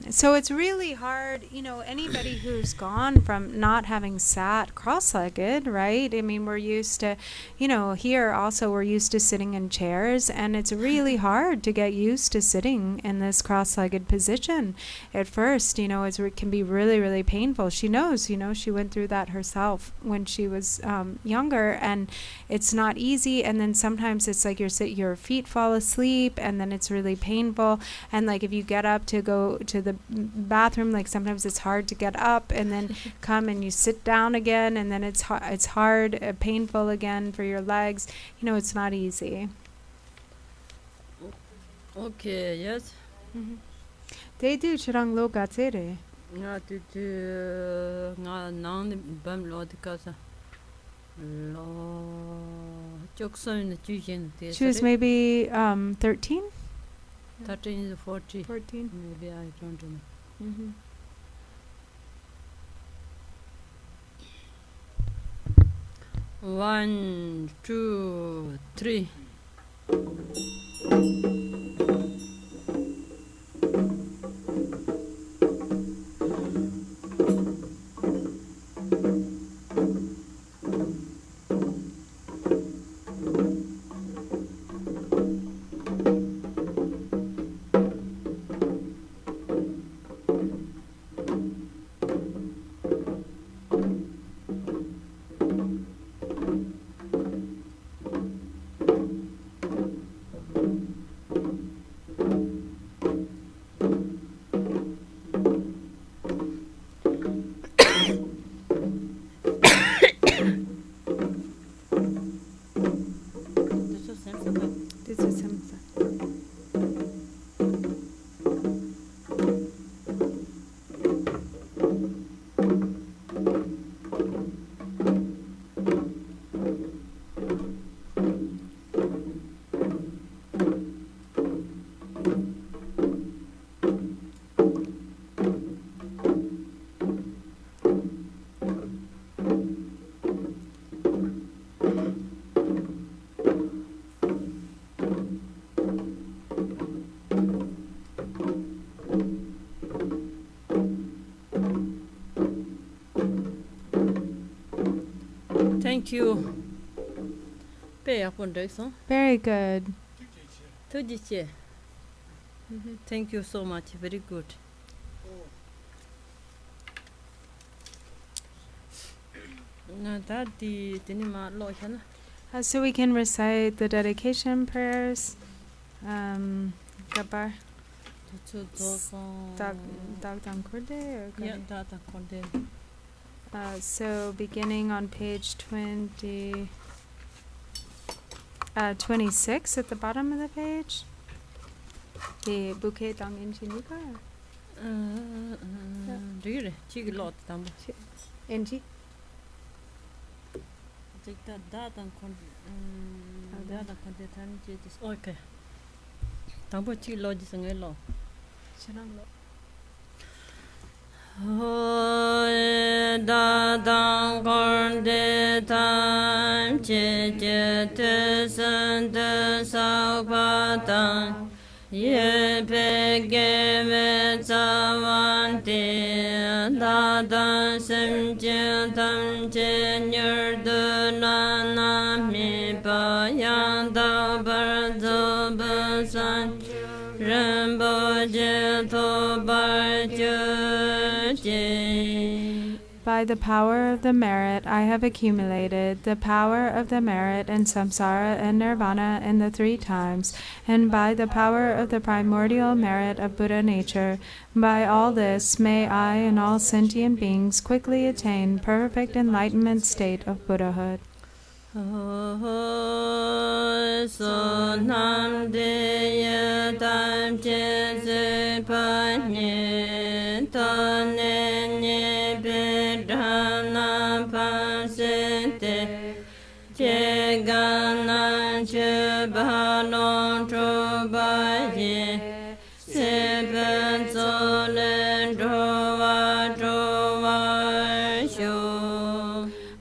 Speaker 1: So it's really hard, anybody who's gone from not having sat cross-legged, right? I mean, we're used to, here also we're used to sitting in chairs, and it's really hard to get used to sitting in this cross-legged position. At first, it can be really, really painful. She knows, she went through that herself when she was younger, and it's not easy. And then sometimes it's like your feet fall asleep, and then it's really painful. And like if you get up to go to the bathroom, like sometimes it's hard to get up and then come and you sit down again, and then it's hard, painful again for your legs. It's not easy.
Speaker 3: Okay, yes.
Speaker 1: They do churang lo gatsere.
Speaker 3: Nga tu nga nang bam lo dikasa. Lo chokson chujin.
Speaker 1: She was maybe 13.
Speaker 3: 13 to 14.
Speaker 1: 14.
Speaker 3: Maybe I don't know. 1, 2, 3. Thank you.
Speaker 1: Very good.
Speaker 3: Thank you so much. Very good.
Speaker 1: So we can recite the dedication prayers. Gabar. So beginning on page 26 at the bottom of the page. The bouquet dang in chinika.
Speaker 3: Really? Chig lot tambo.
Speaker 1: Enji.
Speaker 3: Take that and okay. Tambo chig lot is an elo.
Speaker 1: Chanang lo.
Speaker 3: Da dang gorn de tam che che te san de sa pa tang ye pe ge me za wan de da da sem che tam che nyer de na na mi pa yang da bar zo ba san ren bo je to bar je
Speaker 1: By the power of the merit I have accumulated, the power of the merit in samsara and nirvana in the 3 times, and by the power of the primordial merit of Buddha nature, by all this may I and all sentient beings quickly attain perfect enlightenment state of Buddhahood.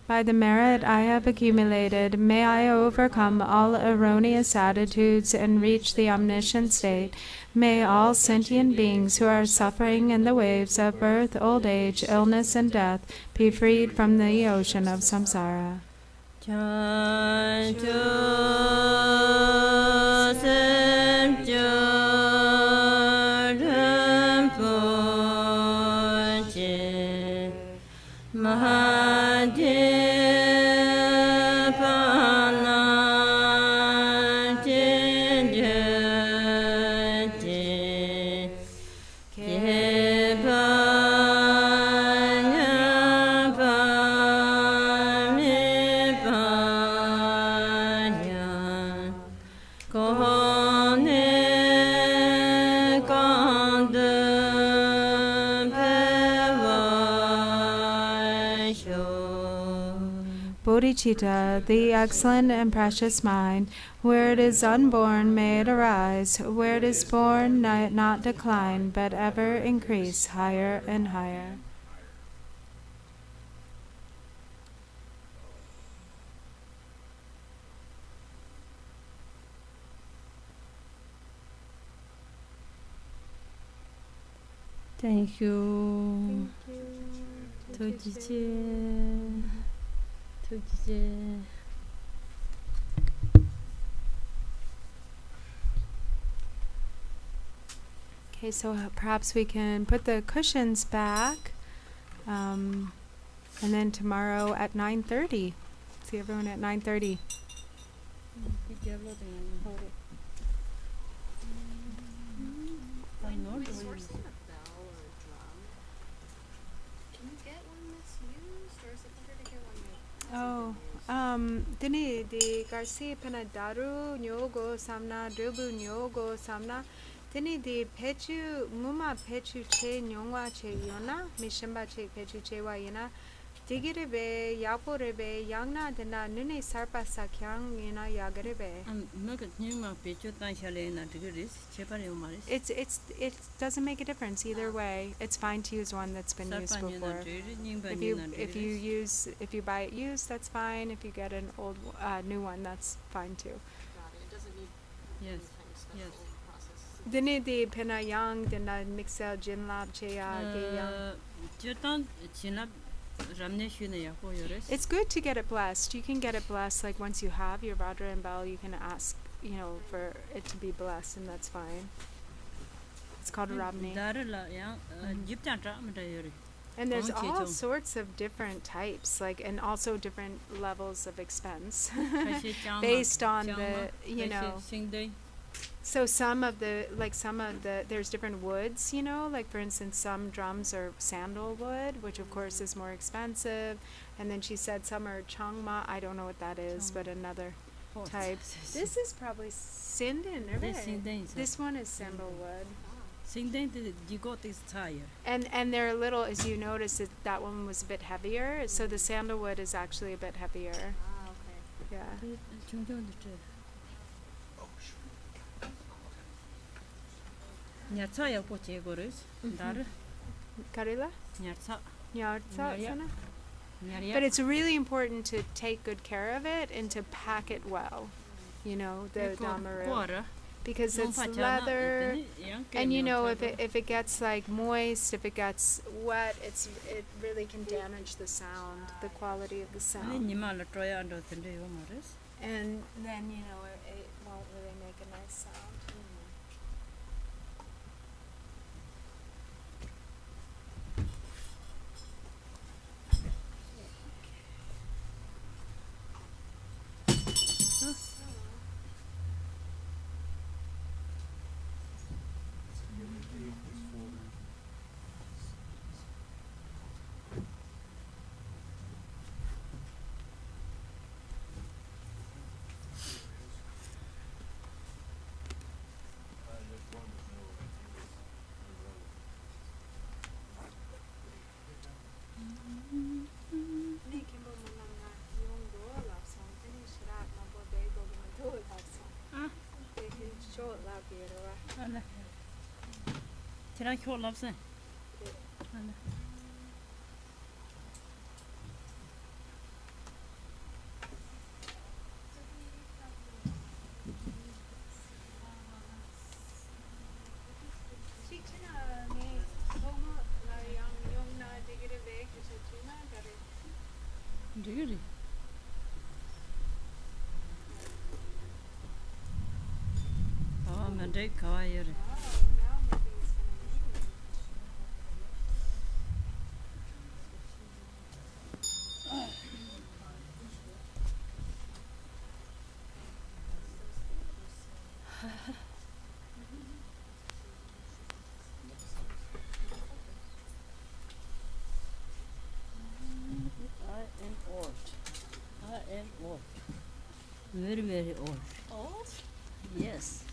Speaker 1: By the merit I have accumulated, may I overcome all erroneous attitudes and reach the omniscient state. May all sentient beings who are suffering in the waves of birth, old age, illness, and death be freed from the ocean of samsara. Bodhicitta, the excellent and precious mind, where it is unborn may it arise, where it is born not decline, but ever increase higher and higher.
Speaker 3: Thank you.
Speaker 1: Okay, so perhaps we can put the cushions back, and then tomorrow at 9:30. See everyone at 9:30. Oh, dini di Garcia Penadaru Nyogo Samna Drubu Nyogo Samna dini di Pechu Muma Pechu Che Nyongwa Che Yona Mishimba Che Pechu Che Wa Yena Digirebe Yaporebe Yangna Dena Nune Sarpa Sakyang Yena Yagarebe. It doesn't make a difference either way. It's fine to use one that's been used before. If you buy it used, that's fine. If you get an old new one, that's fine too.
Speaker 4: It doesn't need
Speaker 3: Yes.
Speaker 4: special process.
Speaker 1: Dini di Pena Yang Dena Mixel Jinlab Cheya Yang. It's good to get it blessed. You can get it blessed, like once you have your Vajra and Bell, you can ask, for it to be blessed, and that's fine. It's called Rabni. And there's all sorts of different types, and also different levels of expense based on the, So some of the, there's different woods, for instance, some drums are sandalwood, which of course is more expensive. And then she said some are changma, I don't know what that is, but another type. This is probably sinden, right? This one is sandalwood. And they're a little, as you notice, that one was a bit heavier, so the sandalwood is actually a bit heavier.
Speaker 4: Okay.
Speaker 1: Yeah. Karila? Nyartsa. But it's really important to take good care of it and to pack it well, the damaru. Because it's leather, and if it gets moist, if it gets wet, it really can damage the sound, the quality of the sound. And then it won't really make a nice sound.
Speaker 3: Tira kyo lapse. Really? Oh, man, they call you. I am old. Very, very old.
Speaker 6: Old?
Speaker 3: Yes.